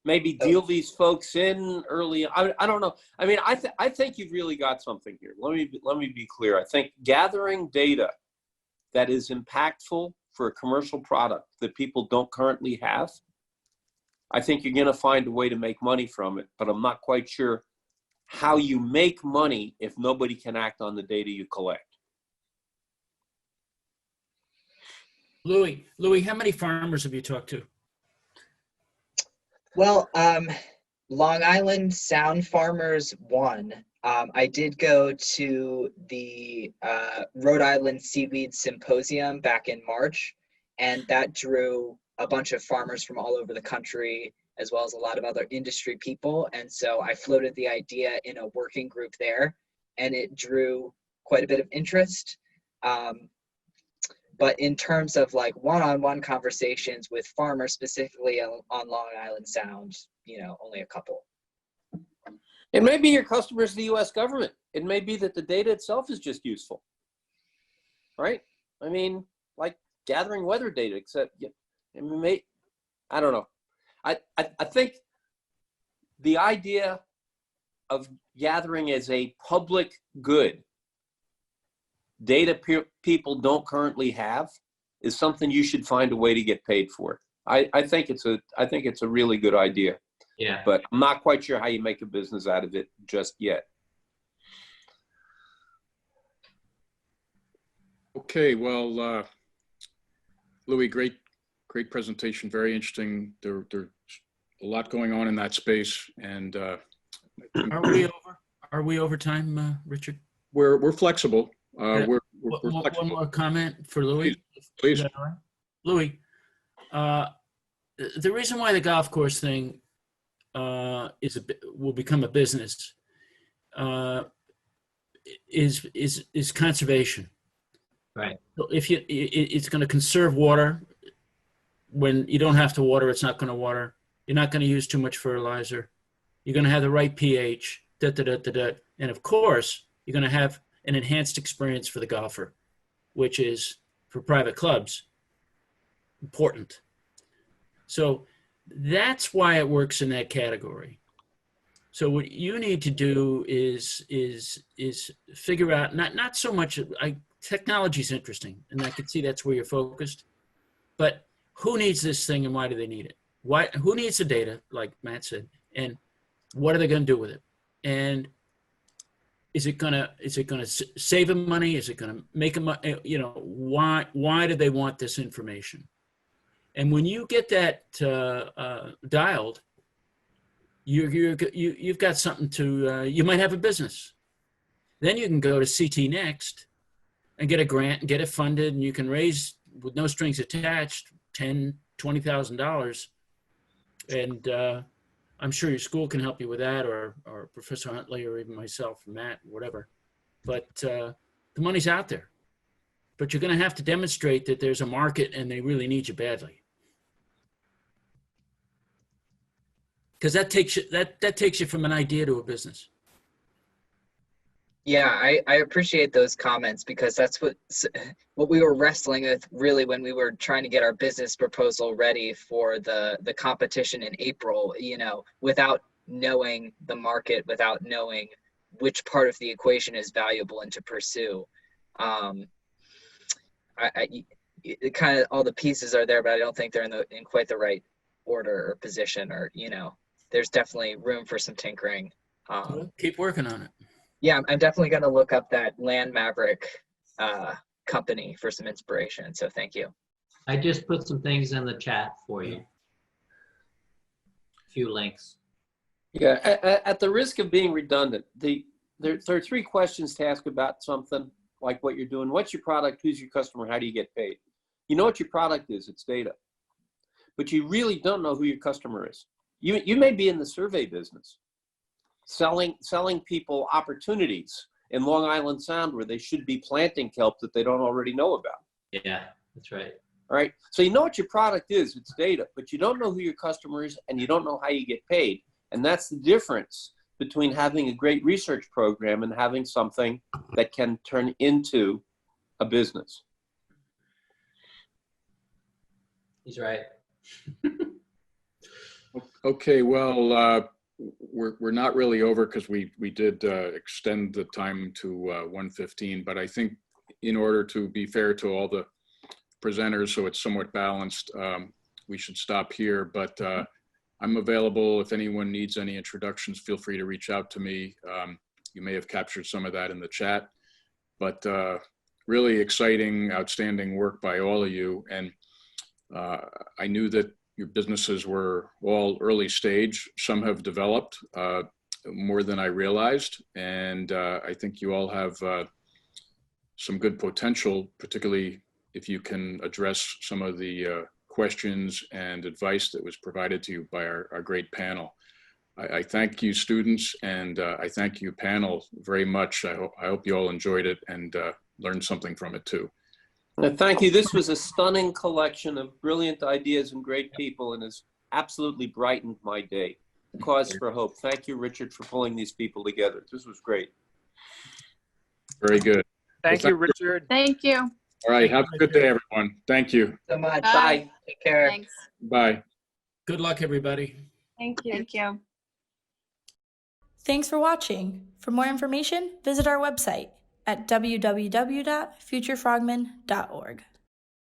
Maybe deal these folks in early. I don't know. I mean, I think you've really got something here. Let me be clear. I think gathering data that is impactful for a commercial product that people don't currently have, I think you're going to find a way to make money from it. But I'm not quite sure how you make money if nobody can act on the data you collect. Louis, how many farmers have you talked to? Well, Long Island Sound Farmers won. I did go to the Rhode Island Seaweed Symposium back in March, and that drew a bunch of farmers from all over the country, as well as a lot of other industry people. And so I floated the idea in a working group there, and it drew quite a bit of interest. But in terms of like one-on-one conversations with farmers specifically on Long Island Sound, only a couple. It may be your customers, the US government. It may be that the data itself is just useful, right? I mean, like gathering weather data, except I don't know. I think the idea of gathering as a public good data people don't currently have is something you should find a way to get paid for. I think it's a really good idea. Yeah. But I'm not quite sure how you make a business out of it just yet. Okay, well, Louis, great presentation, very interesting. There's a lot going on in that space, and Are we over time, Richard? we're flexible. Yeah. We're One flexible. more comment for Louis. Please. Is that all right? Louis, the reason why the golf course thing will become a business is conservation. Right. So it's going to conserve water. When you don't have to water, it's not going to water. You're not going to use too much fertilizer. You're going to have the right pH. And of course, you're going to have an enhanced experience for the golfer, which is for private clubs important. So that's why it works in that category. So what you need to do is figure out not so much. Technology is interesting, and I can see that's where you're focused. But who needs this thing, and why do they need it? Who needs the data, like Matt said, and what are they going to do with it? And is it gonna save them money? Is it gonna make them? Why do they want this information? And when you get that dialed, you've got something to. You might have a business. Then you can go to CT Next and get a grant and get it funded, and you can raise with no strings attached $10,000, $20,000, and I'm sure your school can help you with that, or Professor Huntley, or even myself, Matt, whatever. But the money's out there. But you're going to have to demonstrate that there's a market and they really need you badly. Because that takes you from an idea to a business. Yeah, I appreciate those comments, because that's what we were wrestling with really when we were trying to get our business proposal ready for the competition in April, without knowing the market, without knowing which part of the equation is valuable and to pursue. It kind of, all the pieces are there, but I don't think they're in quite the right order or position, or, there's definitely room for some tinkering. Keep working on it. Yeah, I'm definitely going to look up that Land Maverick company for some inspiration. So thank you. I just put some things in the chat for you. A few links. Yeah, at the risk of being redundant, there are 3 questions to ask about something like what you're doing. What's your product? Who's your customer? How do you get paid? You know what your product is, it's data. But you really don't know who your customer is. You may be in the survey business, selling people opportunities in Long Island Sound where they should be planting kelp that they don't already know about. Yeah, that's right. All right. So you know what your product is, it's data, but you don't know who your customer is and you don't know how you get paid. And that's the difference between having a great research program and having something that can turn into a business. He's right. Okay, well, we're not really over because we did extend the time to 1:15, but I think in order to be fair to all the presenters, so it's somewhat balanced, we should stop here. But I'm available. If anyone needs any introductions, feel free to reach out to me. You may have captured some of that in the chat, but really exciting, outstanding work by all of you. And I knew that your businesses were all early stage. Some have developed more than I realized. And I think you all have some good potential, particularly if you can address some of the questions and advice that was provided to you by our great panel. I thank you, students, and I thank you, panel, very much. I hope you all enjoyed it and learned something from it too. Thank you. This was a stunning collection of brilliant ideas and great people, and has absolutely brightened my day. Cause for hope. Thank you, Richard, for pulling these people together. This was great. Very good. Thank you, Richard. Thank you. All right. Have a good day, everyone. Thank you. So much. Bye. Take care. Thanks. Bye. Good luck, everybody. Thank you. Thank you. Thanks for watching. For more information, visit our website at www.futurefrogmen.org.